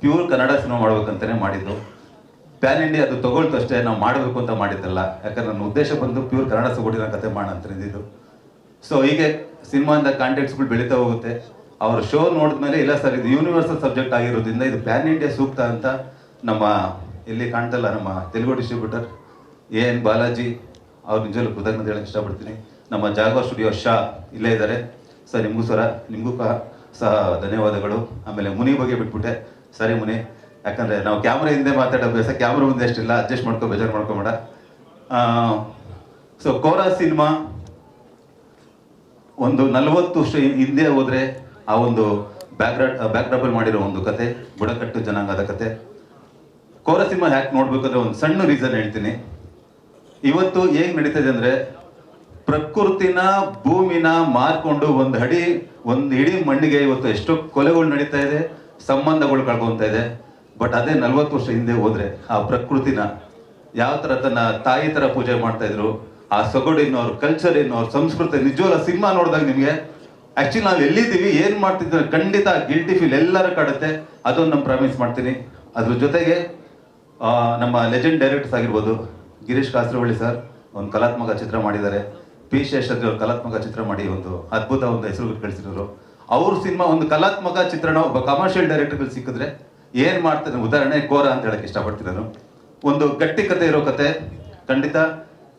G: ಪ್ಯೂರ್ ಕನ್ನಡ ಸಿನಿಮಾ ಮಾಡ್ಬೇಕಂತಾನೆ ಮಾಡಿದ್ದು. ಪ್ಯಾನ್ ಇಂಡಿಯಾ ಅದು ತಗೊಳ್ತು ಅಷ್ಟೇ, ನಾವು ಮಾಡಬೇಕು ಅಂತ ಮಾಡಿದ್ದಲ್ಲ. ಯಾಕಂದ್ರೆ ನನ್ನ ಉದ್ದೇಶ ಬಂದು ಪ್ಯೂರ್ ಕನ್ನಡ ಸಪೋರ್ಟಿನ ಕತೆ ಮಾಡೋಣ ಅಂತ ಇದ್ದಿದ್ದು. ಸೊ ಹೀಗೆ ಸಿನಿಮಾಯಿಂದ ಕಾಂಟೆಕ್ಟ್ಸ್ಗಳು ಬೆಳೀತಾ ಹೋಗುತ್ತೆ. ಅವ್ರ ಶೋ ನೋಡಿದ್ಮೇಲೆ ಇಲ್ಲ ಸರ್ ಇದು ಯೂನಿವರ್ಸಲ್ ಸಬ್ಜೆಕ್ಟ್ ಆಗಿರೋದ್ರಿಂದ ಇದು ಪ್ಯಾನ್ ಇಂಡಿಯಾ ಸೂಕ್ತ ಅಂತ ನಮ್ಮ ಇಲ್ಲಿ ಕಾಣ್ತಲ್ಲ ನಮ್ಮ ತೆಲುಗು ಡಿಸ್ಟ್ರಿಬ್ಯೂಟರ್ AN ಬಾಲಾಜಿ ಅವ್ರು ನಿಜವಲ್ಲೂ ಕೃತಜ್ಞತೆ ಹೇಳಕ್ಕೆ ಇಷ್ಟಪಡ್ತೀನಿ. ನಮ್ಮ ಜಾಗವಾರ್ ಸ್ಟುಡಿಯೋ ಶಾ ಇಲ್ಲೇ ಇದ್ದಾರೆ ಸರ್, ನಿಮಗೂ ಸಹ ಧನ್ಯವಾದಗಳು. ಆಮೇಲೆ ಮುನಿ ಬಗ್ಗೆ ಬಿಟ್ಬಿಟ್ಟೆ, ಸರಿ ಮುನಿ, ಯಾಕಂದರೆ ನಾವು ಕ್ಯಾಮ್ರಾ ಹಿಂದೆ ಮಾತಾಡೋ ಅಭ್ಯಾಸ, ಕ್ಯಾಮ್ರಾ ಮುಂದೆ ಅಷ್ಟಿಲ್ಲ, ಅಡ್ಜಸ್ಟ್ ಬೇಜಾರು ಮಾಡ್ಕೊಬೇಡ. ಸೊ ಕೋರಾ ಸಿನಿಮಾ ಒಂದು 40 ವರ್ಷ ಹಿಂದೆ ಹೋದರೆ ಆ ಒಂದು ಬ್ಯಾಕ್ಡ್ರಾಪಲ್ಲಿ ಮಾಡಿರೋ ಒಂದು ಕತೆ, ಬುಡಕಟ್ಟು ಜನಾಂಗದ ಕತೆ. ಕೋರಾ ಸಿನಿಮಾ ಯಾಕೆ ನೋಡ್ಬೇಕಂದ್ರೆ ಒಂದು ಸಣ್ಣ ರೀಸನ್ ಹೇಳ್ತೀನಿ. ಇವತ್ತು ಹೇಗೆ ನಡೀತದೆ ಅಂದರೆ, ಪ್ರಕೃತಿನ ಭೂಮಿನ ಮಾರ್ಕೊಂಡು ಒಂದು ಇಡೀ ಮಣ್ಣಿಗೆ ಇವತ್ತು ಎಷ್ಟೋ ಕೊಲೆಗಳು ನಡೀತಾ ಇದೆ, ಸಂಬಂಧಗಳು ಕಳ್ಕೊಂತ ಇದೆ. ಬಟ್ ಅದೇ 40 ವರ್ಷ ಹಿಂದೆ ಹೋದ್ರೆ ಆ ಪ್ರಕೃತಿನ ಯಾವ ಥರ ತನ್ನ ತಾಯಿ ಥರ ಪೂಜೆ ಮಾಡ್ತಾ ಇದ್ರು, ಆ ಸೊಗಡು ಏನು, ಅವ್ರ ಕಲ್ಚರ್ ಏನು, ಅವ್ರ ಸಂಸ್ಕೃತಿ, ನಿಜವಲ್ಲ ಸಿನಿಮಾ ನೋಡಿದಾಗ ನಿಮಗೆ ಆ್ಯಕ್ಚುಲಿ ನಾವು ಎಲ್ಲಿದ್ದೀವಿ, ಏನು ಮಾಡ್ತಿದ್ದೀವಿ ಖಂಡಿತ ಗಿಲ್ಟಿ ಫೀಲ್ ಎಲ್ಲರ ಕಾಡುತ್ತೆ. ಅದೊಂದು ನಮ್ಮ ಪ್ರಾಮಿಸ್ ಮಾಡ್ತೀನಿ. ಅದ್ರ ಜೊತೆಗೆ ನಮ್ಮ ಲೆಜೆಂಡ್ ಡೈರೆಕ್ಟರ್ಸ್ ಆಗಿರ್ಬೋದು, ಗಿರೀಶ್ ಕಾಸರವಳ್ಳಿ ಸರ್ ಒಂದು ಕಲಾತ್ಮಕ ಚಿತ್ರ ಮಾಡಿದ್ದಾರೆ, ಪಿ ಶೇಷಾದ್ರಿ ಅವ್ರು ಕಲಾತ್ಮಕ ಚಿತ್ರ ಮಾಡಿ ಒಂದು ಅದ್ಭುತ ಒಂದು ಹೆಸರು ಕಳಿಸಿರೋರು. ಅವ್ರ ಸಿನಿಮಾ ಒಂದು ಕಲಾತ್ಮಕ ಚಿತ್ರಣ ಒಬ್ಬ ಕಮರ್ಷಿಯಲ್ ಡೈರೆಕ್ಟರ್ಗಳು ಸಿಕ್ಕಿದ್ರೆ ಏನು ಮಾಡ್ತಾರೆ, ಉದಾಹರಣೆ ಕೋರಾ ಅಂತ ಹೇಳಕ್ಕೆ ಇಷ್ಟಪಡ್ತೀನಿ ನಾನು. ಒಂದು ಗಟ್ಟಿ ಕತೆ ಇರೋ ಕತೆ, ಖಂಡಿತ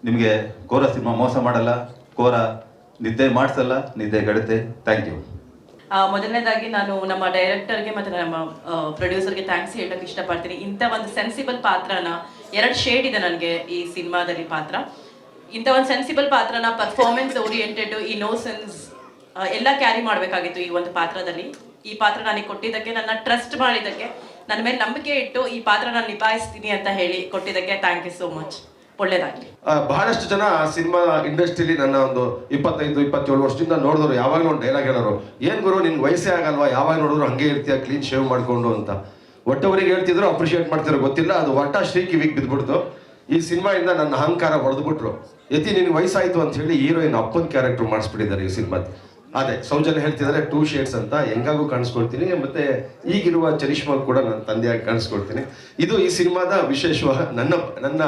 G: ನಿಮಗೆ ಕೋರಾ ಸಿನಿಮಾ ಮೋಸ ಮಾಡಲ್ಲ, ಕೋರಾ ನಿದ್ದೆ ಮಾಡಿಸಲ್ಲ, ನಿದ್ದೆ ಗಡುತ್ತೆ. Thank you.
H: ಮೊದಲನೇದಾಗಿ ನಾನು ನಮ್ಮ ಡೈರೆಕ್ಟರ್ಗೆ ಮತ್ತು ನಮ್ಮ ಪ್ರೊಡ್ಯೂಸರ್ಗೆ ಥ್ಯಾಂಕ್ಸ್ ಹೇಳಕ್ಕೆ ಇಷ್ಟಪಡ್ತೀನಿ. ಇಂಥ ಒಂದು ಸೆನ್ಸಿಬಲ್ ಪಾತ್ರನ, 2 ಶೇಡ್ ಇದೆ ನನಗೆ ಈ ಸಿನಿಮಾದಲ್ಲಿ ಪಾತ್ರ. ಇಂಥ ಒಂದು ಸೆನ್ಸಿಬಲ್ ಪಾತ್ರನ ಪರ್ಫಾರ್ಮೆನ್ಸ್ ಓರಿಯೆಂಟೆಡ್, ಇನ್ನೋಸೆನ್ಸ್ ಎಲ್ಲ ಕ್ಯಾರಿ ಮಾಡಬೇಕಾಗಿತ್ತು ಈ ಒಂದು ಪಾತ್ರದಲ್ಲಿ. ಈ ಪಾತ್ರ ನನಗೆ ಕೊಟ್ಟಿದ್ದಕ್ಕೆ, ನನ್ನ ಟ್ರಸ್ಟ್ ಮಾಡಿದ್ದಕ್ಕೆ, ನನ್ನ ಮೇಲೆ ನಂಬಿಕೆ ಇಟ್ಟು ಈ ಪಾತ್ರ ನಾನು ನಿಭಾಯಿಸ್ತೀನಿ ಅಂತ ಹೇಳಿ ಕೊಟ್ಟಿದ್ದಕ್ಕೆ ಥ್ಯಾಂಕ್ ಯು ಸೋ ಮಚ್. ಒಳ್ಳೇದಾಗಲಿ.
I: ಬಹಳಷ್ಟು ಜನ ಸಿನಿಮಾ ಇಂಡಸ್ಟ್ರಿಲಿ ನನ್ನ ಒಂದು 25-27 ವರ್ಷದಿಂದ ನೋಡಿದ್ರು, ಯಾವಾಗಲೂ ಒಂದು ಡೈಲಾಗ್ ಹೇಳೋರು, ಏನ್ ಗುರು ನಿನ್ಗೆ ವಯಸ್ಸೇ ಆಗಲ್ವಾ, ಯಾವಾಗ ನೋಡಿದ್ರು ಹಂಗೆ ಇರ್ತೀಯ ಕ್ಲೀನ್ ಶೇವ್ ಮಾಡ್ಕೊಂಡು ಅಂತ. ಒಟ್ಟವರಿಗೆ ಹೇಳ್ತಿದ್ರು, ಅಪ್ರಿಷಿಯೇಟ್ ಮಾಡ್ತಿರೋ ಗೊತ್ತಿಲ್ಲ, ಅದು ಒಟ್ಟ ಶ್ರೀ ಕಿವಿಗೆ ಬಿದ್ದುಬಿಡ್ತು. ಈ ಸಿನಿಮಾಯಿಂದ ನನ್ನ ಅಹಂಕಾರ ಹೊಡೆದ್ಬಿಟ್ರು. ನಿನ್ಗೆ ವಯಸ್ಸಾಯ್ತು ಅಂತ ಹೇಳಿ ಹೀರೋಯಿನ್ ಅಪ್ಪನ ಕ್ಯಾರೆಕ್ಟರ್ ಮಾಡಿಸ್ಬಿಟ್ಟಿದ್ದಾರೆ ಈ ಸಿನಿಮಾ. ಅದೇ ಸೌಜನ್ಯ ಹೇಳ್ತಿದ್ದಾರೆ 2 ಶೇಡ್ಸ್ ಅಂತ, ಹೆಂಗಾಗೂ ಕಾಣಿಸ್ಕೊಳ್ತೀನಿ, ಮತ್ತೆ ಈಗಿರುವ ಚರಿಷ್ಮಾ ಕೂಡ ನನ್ನ ತಂದೆಯಾಗಿ ಕಾಣಿಸ್ಕೊಳ್ತೀನಿ. ಇದು ಈ ಸಿನಿಮಾದ ವಿಶೇಷವಾದ ನನ್ನ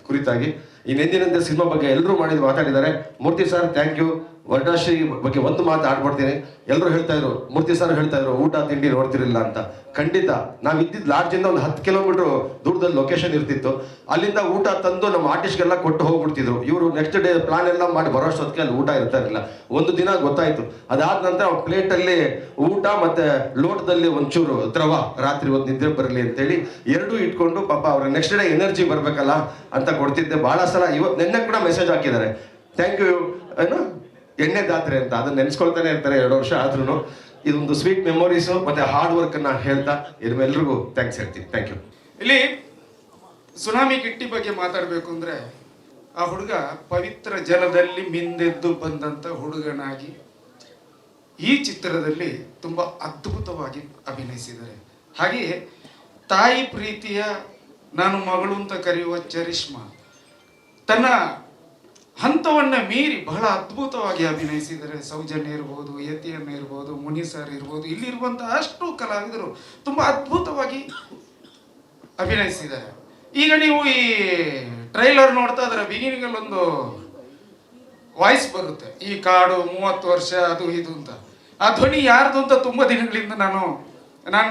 I: ಕುರಿತಾಗಿ. ಇನ್ನೆಂದಿನಂತೆ ಸಿನಿಮಾ ಬಗ್ಗೆ ಎಲ್ಲರೂ ಮಾತಾಡಿದ್ದಾರೆ. ಮೂರ್ತಿ ಸರ್ ಥ್ಯಾಂಕ್ ಯು. ವರ್ಣಾಶ್ರೀ ಬಗ್ಗೆ ಒಂದು ಮಾತು ಆಡ್ಬಿಡ್ತೀನಿ. ಎಲ್ಲರೂ ಹೇಳ್ತಾ ಇದ್ರು, ಮೂರ್ತಿ ಸರ್ ಹೇಳ್ತಾ ಇದ್ರು ಊಟ ತಿಂಡಿ ನೋಡ್ತಿರಲಿಲ್ಲ ಅಂತ. ಖಂಡಿತ ನಾವು ಇದ್ದಿದ್ದು ಲಾಡ್ಜಿಂದ ಒಂದು 10 ಕಿಲೋಮೀಟರ್ ದೂರದಲ್ಲಿ ಲೊಕೇಶನ್ ಇರ್ತಿತ್ತು. ಅಲ್ಲಿಂದ ಊಟ ತಂದು ನಮ್ಮ ಆರ್ಟಿಸ್ಟ್ಗೆಲ್ಲ ಕೊಟ್ಟು ಹೋಗ್ಬಿಡ್ತಿದ್ರು. ಇವರು ನೆಕ್ಸ್ಟ್ ಡೇ ಪ್ಲಾನ್ ಎಲ್ಲ ಮಾಡಿ ಬರೋಷ್ಟೊತ್ತಿಗೆ ಅಲ್ಲಿ ಊಟ ಇರ್ತಾ ಇರಲಿಲ್ಲ. ಒಂದು ದಿನ ಗೊತ್ತಾಯ್ತು. ಅದಾದ ನಂತರ ಪ್ಲೇಟಲ್ಲಿ ಊಟ ಮತ್ತೆ ಲೋಟದಲ್ಲಿ ಒಂಚೂರು ದ್ರವ, ರಾತ್ರಿ ಒಂದು ನಿದ್ರೆ ಬರಲಿ ಅಂತೇಳಿ 2 ಇಟ್ಕೊಂಡು ಪಾಪ ಅವ್ರ ನೆಕ್ಸ್ಟ್ ಡೇ ಎನರ್ಜಿ ಬರ್ಬೇಕಲ್ಲ ಅಂತ ಕೊಡ್ತಿದ್ದೆ. ಬಹಳ ಸಲ ನಿನ್ನೆ ಕೂಡ ಮೆಸೇಜ್ ಹಾಕಿದ್ದಾರೆ, ಥ್ಯಾಂಕ್ ಯು ಏನು ಎಣ್ಣೆ ದಾತ್ರೆ ಅಂತ. ಅದನ್ನ ನೆನೆಸ್ಕೊಳ್ತಾನೆ ಇರ್ತಾರೆ 2 ವರ್ಷ ಆದ್ರೂ. ಇದೊಂದು ಸ್ವೀಟ್ ಮೆಮೊರೀಸು ಮತ್ತೆ ಹಾರ್ಡ್ ವರ್ಕ್ ಅನ್ನ ಹೇಳ್ತಾ ಎಲ್ರಿಗೂ ಥ್ಯಾಂಕ್ಸ್ ಹೇಳ್ತೀನಿ. Thank you.
J: ಇಲ್ಲಿ ಸುನಾಮಿ ಕಿಟ್ಟಿ ಬಗ್ಗೆ ಮಾತಾಡಬೇಕು ಅಂದ್ರೆ, ಆ ಹುಡುಗ ಪವಿತ್ರ ಜಲದಲ್ಲಿ ಮಿಂದೆದ್ದು ಬಂದಂತ ಹುಡುಗನಾಗಿ ಈ ಚಿತ್ರದಲ್ಲಿ ತುಂಬಾ ಅದ್ಭುತವಾಗಿ ಅಭಿನಯಿಸಿದ್ದಾರೆ. ಹಾಗೆಯೇ ತಾಯಿ ಪ್ರೀತಿಯ ನಾನು ಮಗಳು ಅಂತ ಕರೆಯುವ ಚರಿಷ್ಮಾ ತನ್ನ ಹಂತವನ್ನ ಮೀರಿ ಬಹಳ ಅದ್ಭುತವಾಗಿ ಅಭಿನಯಿಸಿದ್ದಾರೆ. ಸೌಜನ್ಯ ಇರ್ಬೋದು, ಯತಿಯನ್ನ ಇರ್ಬೋದು, ಮುನಿ ಸರ್ ಇರ್ಬೋದು, ಇಲ್ಲಿರುವಂತಹ ಅಷ್ಟು ಕಲಾವಿದರು ತುಂಬಾ ಅದ್ಭುತವಾಗಿ ಅಭಿನಯಿಸಿದ್ದಾರೆ. ಈಗ ನೀವು ಈ ಟ್ರೈಲರ್ ನೋಡ್ತಾ ಇದ್ರೆ ಬಿಗಿನಿಂಗ್ ಅಲ್ಲಿ ಒಂದು ವಾಯ್ಸ್ ಬರುತ್ತೆ, ಈ ಕಾಡು 30 ವರ್ಷ ಅದು ಇದು ಅಂತ. ಆ ಧ್ವನಿ ಯಾರ್ದು ಅಂತ ತುಂಬಾ ದಿನಗಳಿಂದ ನಾನು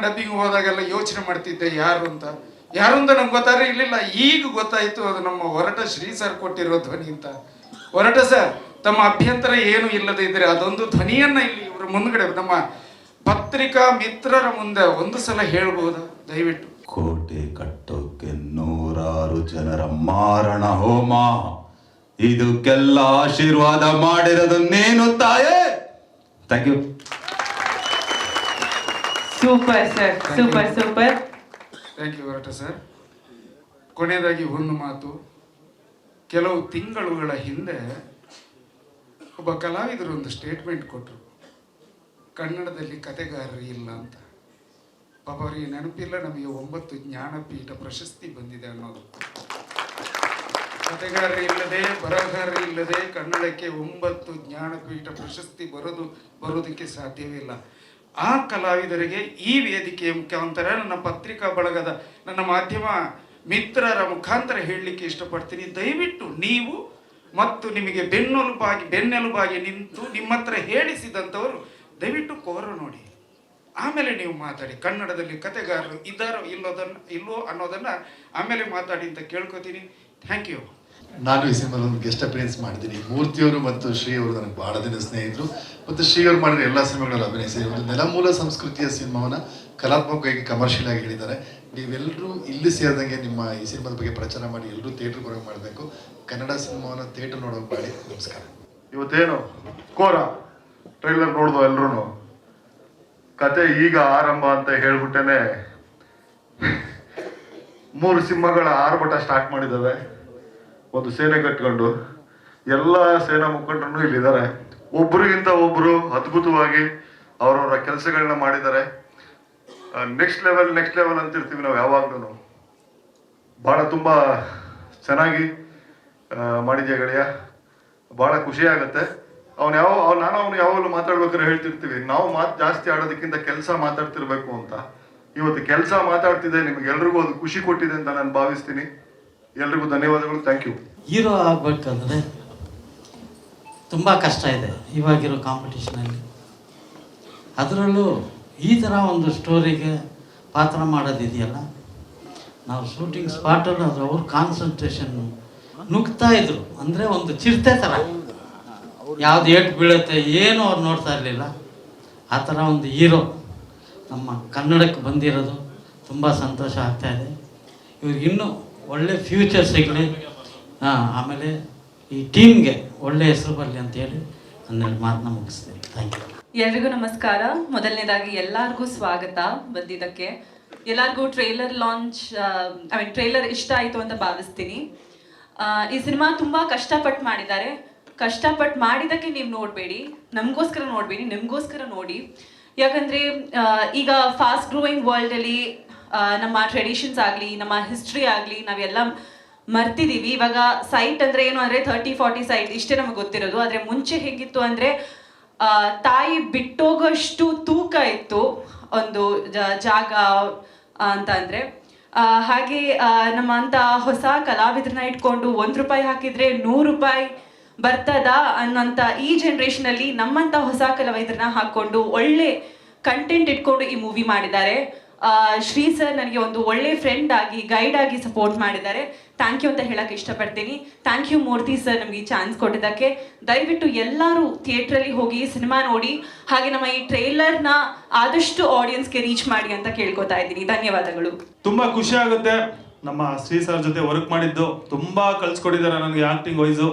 J: ಡಬ್ಬಿಂಗ್ ಹೋದಾಗೆಲ್ಲ ಯೋಚನೆ ಮಾಡ್ತಿದ್ದೆ, ಯಾರು ಅಂತ ನಂಗೆ ಗೊತ್ತಾದ್ರೆ ಇರ್ಲಿಲ್ಲ. ಈಗ ಗೊತ್ತಾಯ್ತು, ಅದು ನಮ್ಮ ಹೊರಟ ಶ್ರೀ ಸರ್ ಕೊಟ್ಟಿರೋ ಧ್ವನಿ ಅಂತ. ಹೊರಟ ಸರ್, ತಮ್ಮ ಅಭ್ಯಂತರ ಏನು ಇಲ್ಲದೆ ಇದ್ರೆ ಅದೊಂದು ಧ್ವನಿಯನ್ನ ಇಲ್ಲಿ ಇವ್ರ ಮುಂದ್ಗಡೆ ನಮ್ಮ ಪತ್ರಿಕಾ ಮಿತ್ರರ ಮುಂದೆ ಒಂದು ಸಲ ಹೇಳ್ಬಹುದಾ ದಯವಿಟ್ಟು?
G: ಕೋಟೆ ಕಟ್ಟೋಕೆ 100 ಜನರ ಮಾರಣ ಹೋಮ, ಇದಕ್ಕೆಲ್ಲ ಆಶೀರ್ವಾದ ಮಾಡಿರೋದು ನೀನು ತಾಯೇ. Thank you.
H: Super sir, super super.
J: Thank you ಹೊರಟ ಸರ್. ಕೊನೆಯದಾಗಿ ಒಂದು ಮಾತು. ಕೆಲವು ತಿಂಗಳುಗಳ ಹಿಂದೆ ಒಬ್ಬ ಕಲಾವಿದರು ಒಂದು ಸ್ಟೇಟ್ಮೆಂಟ್ ಕೊಟ್ಟರು, ಕನ್ನಡದಲ್ಲಿ ಕತೆಗಾರರು ಇಲ್ಲ ಅಂತ. ಪಾಪ ಅವರಿಗೆ ನೆನಪಿಲ್ಲ, ನಮಗೆ 9 ಜ್ಞಾನಪೀಠ ಪ್ರಶಸ್ತಿ ಬಂದಿದೆ ಅನ್ನೋದು. ಕತೆಗಾರರು ಇಲ್ಲದೆ, ಬರಹಗಾರರು ಇಲ್ಲದೆ ಕನ್ನಡಕ್ಕೆ 9 ಜ್ಞಾನಪೀಠ ಪ್ರಶಸ್ತಿ ಬರೋದಕ್ಕೆ ಸಾಧ್ಯವಿಲ್ಲ. ಆ ಕಲಾವಿದರಿಗೆ ಈ ವೇದಿಕೆಯ ಮುಖಾಂತರ ನನ್ನ ಪತ್ರಿಕಾ ಬಳಗದ, ನನ್ನ ಮಾಧ್ಯಮ ಮಿತ್ರರ ಮುಖಾಂತರ ಹೇಳಲಿಕ್ಕೆ ಇಷ್ಟಪಡ್ತೀನಿ, ದಯವಿಟ್ಟು ನೀವು ಮತ್ತು ನಿಮಗೆ ಬೆನ್ನೆಲುಬಾಗಿ ನಿಂತು ನಿಮ್ಮ ಹತ್ರ ಹೇಳಿಸಿದಂಥವರು ದಯವಿಟ್ಟು ಕೋರೋ ನೋಡಿ, ಆಮೇಲೆ ನೀವು ಮಾತಾಡಿ. ಕನ್ನಡದಲ್ಲಿ ಕತೆಗಾರರು ಇದ್ದಾರೋ ಇಲ್ಲೋ ಅನ್ನೋದನ್ನ ಆಮೇಲೆ ಮಾತಾಡಿ ಅಂತ ಕೇಳ್ಕೊತೀನಿ. Thank you.
K: ನಾನು ಈ ಸಿನಿಮಾದಲ್ಲಿ ಒಂದು ಗೆಸ್ಟ್ ಅಪಿಯರೆನ್ಸ್ ಮಾಡಿದ್ದೀನಿ. ಮೂರ್ತಿಯವರು ಮತ್ತು ಶ್ರೀ ಅವರು ನನಗೆ ಬಹಳ ದಿನ ಸ್ನೇಹಿತರು, ಮತ್ತು ಶ್ರೀ ಅವರು ಮಾಡಿರೋ ಎಲ್ಲ ಸಿನಿಮಾಗಳಲ್ಲಿ ಅಭಿನಯಿಸಿ ಒಂದು ನೆಲಮೂಲ ಸಂಸ್ಕೃತಿಯ ಸಿನಿಮಾವನ್ನು ಕಲಾತ್ಮಕವಾಗಿ ಕಮರ್ಷಿಯಲ್ ಆಗಿ ಹೇಳಿದ್ದಾರೆ. ನೀವೆಲ್ಲರೂ ಇಲ್ಲಿ ಸೇರಿದಂಗೆ ನಿಮ್ಮ ಈ ಸಿನಿಮಾದ ಬಗ್ಗೆ ಪ್ರಚಾರ ಮಾಡಿ ಎಲ್ಲರೂ ಥಿಯೇಟ್ರ್ ಬರೋಕೆ ಮಾಡಬೇಕು. ಕನ್ನಡ ಸಿನಿಮಾವನ್ನು ಥಿಯೇಟ್ರ್ ನೋಡೋಕೆ ಮಾಡಿ. ನಮಸ್ಕಾರ.
L: ಇವತ್ತೇನು ಕೋರ ಟ್ರೈಲರ್ ನೋಡ್ದೋ ಎಲ್ರು, ಕತೆ ಈಗ ಆರಂಭ ಅಂತ ಹೇಳ್ಬಿಟ್ಟೇನೆ 3 ಸಿಂಹಗಳ ಆರ್ಭಟ ಸ್ಟಾರ್ಟ್ ಮಾಡಿದ್ದಾವೆ. ಒಂದು ಸೇನೆ ಕಟ್ಕೊಂಡು ಎಲ್ಲ ಸೇನಾ ಮುಖಂಡರು ಇಲ್ಲಿದ್ದಾರೆ. ಒಬ್ರಿಗಿಂತ ಒಬ್ರು ಅದ್ಭುತವಾಗಿ ಅವರವರ ಕೆಲಸಗಳನ್ನ ಮಾಡಿದ್ದಾರೆ. ನೆಕ್ಸ್ಟ್ ಲೆವೆಲ್ ಅಂತಿರ್ತೀವಿ ನಾವು ಯಾವಾಗ್ಲೂ. ಭಾಳ ತುಂಬ ಚೆನ್ನಾಗಿ ಮಾಡಿದ್ಯಾ ಗೆಳೆಯ, ಭಾಳ ಖುಷಿ ಆಗುತ್ತೆ. ಅವನು ಯಾವಾಗಲೂ ಮಾತಾಡ್ಬೇಕಾದ್ರೆ ಹೇಳ್ತಿರ್ತೀವಿ, ನಾವು ಮಾತು ಜಾಸ್ತಿ ಆಡೋದಕ್ಕಿಂತ ಕೆಲಸ ಮಾತಾಡ್ತಿರ್ಬೇಕು ಅಂತ. ಇವತ್ತು ಕೆಲಸ ಮಾತಾಡ್ತಿದೆ, ನಿಮ್ಗೆಲ್ರಿಗೂ ಅದು ಖುಷಿ ಕೊಟ್ಟಿದೆ ಅಂತ ನಾನು ಭಾವಿಸ್ತೀನಿ. ಎಲ್ರಿಗೂ ಧನ್ಯವಾದಗಳು. Thank you.
M: ಹೀರೋ ಆಗಬೇಕಂದ್ರೆ ತುಂಬ ಕಷ್ಟ ಇದೆ ಇವಾಗಿರೋ ಕಾಂಪಿಟೇಷನಲ್ಲಿ. ಅದರಲ್ಲೂ ಈ ಥರ ಒಂದು ಸ್ಟೋರಿಗೆ ಪಾತ್ರ ಮಾಡೋದಿದೆಯಲ್ಲ, ನಾವು ಶೂಟಿಂಗ್ ಸ್ಪಾಟಲ್ಲಿ ಅದು ಅವ್ರ ಕಾನ್ಸಂಟ್ರೇಷನ್ ನುಗ್ತಾ ಇದ್ರು. ಅಂದರೆ ಒಂದು ಚಿರತೆ ಥರ, ಯಾವ್ದು ಏಟು ಬೀಳುತ್ತೆ ಏನು ಅವ್ರು ನೋಡ್ತಾ ಇರಲಿಲ್ಲ. ಆ ಥರ ಒಂದು ಹೀರೋ ನಮ್ಮ ಕನ್ನಡಕ್ಕೆ ಬಂದಿರೋದು ತುಂಬ ಸಂತೋಷ ಆಗ್ತಾಯಿದೆ. ಇವ್ರಿಗೆ ಇನ್ನೂ ಒಳ್ಳೆ ಫ್ಯೂಚರ್ ಸಿಗಲಿ. ಆಮೇಲೆ ಈ ಟೀಮ್ಗೆ ಒಳ್ಳೆ ಹೆಸರು ಬರಲಿ ಅಂತೇಳಿ 12 ಮಾತನ್ನ ಮುಗಿಸ್ತೀನಿ. Thank you.
H: ಎಲ್ರಿಗೂ ನಮಸ್ಕಾರ. ಮೊದಲನೇದಾಗಿ ಎಲ್ಲರಿಗೂ ಸ್ವಾಗತ ಬಂದಿದ್ದಕ್ಕೆ. ಎಲ್ಲರಿಗೂ ಟ್ರೈಲರ್ ಲಾಂಚ್ ಟ್ರೈಲರ್ ಇಷ್ಟ ಆಯಿತು ಅಂತ ಭಾವಿಸ್ತೀನಿ. ಈ ಸಿನಿಮಾ ತುಂಬ ಕಷ್ಟಪಟ್ಟು ಮಾಡಿದ್ದಾರೆ. ಕಷ್ಟಪಟ್ಟು ಮಾಡಿದ್ದಕ್ಕೆ ನೀವು ನೋಡಬೇಡಿ, ನಮಗೋಸ್ಕರ ನೋಡಬೇಡಿ, ನಿಮಗೋಸ್ಕರ ನೋಡಿ. ಯಾಕಂದರೆ ಈಗ ಫಾಸ್ಟ್ ಗ್ರೋಯಿಂಗ್ ವರ್ಲ್ಡಲ್ಲಿ ನಮ್ಮ ಟ್ರೆಡಿಷನ್ಸ್ ಆಗಲಿ, ನಮ್ಮ ಹಿಸ್ಟ್ರಿ ಆಗಲಿ ನಾವೆಲ್ಲ ಮರ್ತಿದ್ದೀವಿ. ಇವಾಗ ಸೈಟ್ ಅಂದರೆ ಏನು ಅಂದರೆ 30-40 ಸೈಟ್ ಇಷ್ಟೇ ನಮಗೆ ಗೊತ್ತಿರೋದು. ಆದರೆ ಮುಂಚೆ ಹೇಗಿತ್ತು ಅಂದರೆ ತಾಯಿ ಬಿಟ್ಟೋಗೋಷ್ಟು ತೂಕ ಇತ್ತು ಒಂದು ಜಾಗ ಅಂತ ಅಂದರೆ. ಹಾಗೆ ನಮ್ಮಂಥ ಹೊಸ ಕಲಾವಿದ್ರನ್ನ ಇಟ್ಕೊಂಡು 1 ರೂಪಾಯಿ ಹಾಕಿದರೆ 100 ರೂಪಾಯಿ ಬರ್ತದ ಅನ್ನೋಂಥ ಈ ಜನ್ರೇಷನಲ್ಲಿ ನಮ್ಮಂಥ ಹೊಸ ಕಲಾವಿದ್ರನ್ನ ಹಾಕ್ಕೊಂಡು ಒಳ್ಳೆ ಕಂಟೆಂಟ್ ಇಟ್ಕೊಂಡು ಈ ಮೂವಿ ಮಾಡಿದ್ದಾರೆ. ಶ್ರೀ ಸರ್ ನನಗೆ ಒಂದು ಒಳ್ಳೆ ಫ್ರೆಂಡ್ ಆಗಿ, ಗೈಡ್ ಆಗಿ ಸಪೋರ್ಟ್ ಮಾಡಿದ್ದಾರೆ. ಥ್ಯಾಂಕ್ ಯು ಅಂತ ಹೇಳಕ್ಕೆ ಇಷ್ಟಪಡ್ತೀನಿ. ಥ್ಯಾಂಕ್ ಯು ಮೂರ್ತಿ ಸರ್ ನಮಗೆ ಈ ಚಾನ್ಸ್ ಕೊಟ್ಟಿದ್ದಕ್ಕೆ. ದಯವಿಟ್ಟು ಎಲ್ಲರೂ ಥಿಯೇಟ್ರಲ್ಲಿ ಹೋಗಿ ಸಿನಿಮಾ ನೋಡಿ, ಹಾಗೆ ನಮ್ಮ ಈ ಟ್ರೈಲರ್ನ ಆದಷ್ಟು ಆಡಿಯನ್ಸ್ಗೆ ರೀಚ್ ಮಾಡಿ ಅಂತ ಕೇಳ್ಕೊತಾ ಇದ್ದೀನಿ. ಧನ್ಯವಾದಗಳು.
A: ತುಂಬ ಖುಷಿ ಆಗುತ್ತೆ ನಮ್ಮ ಶ್ರೀ ಸರ್ ಜೊತೆ ವರ್ಕ್ ಮಾಡಿದ್ದು. ತುಂಬ ಕಳ್ಸಿಕೊಟ್ಟಿದ್ದಾರೆ ನನಗೆ ಆ್ಯಕ್ಟಿಂಗ್ ವೈಸು.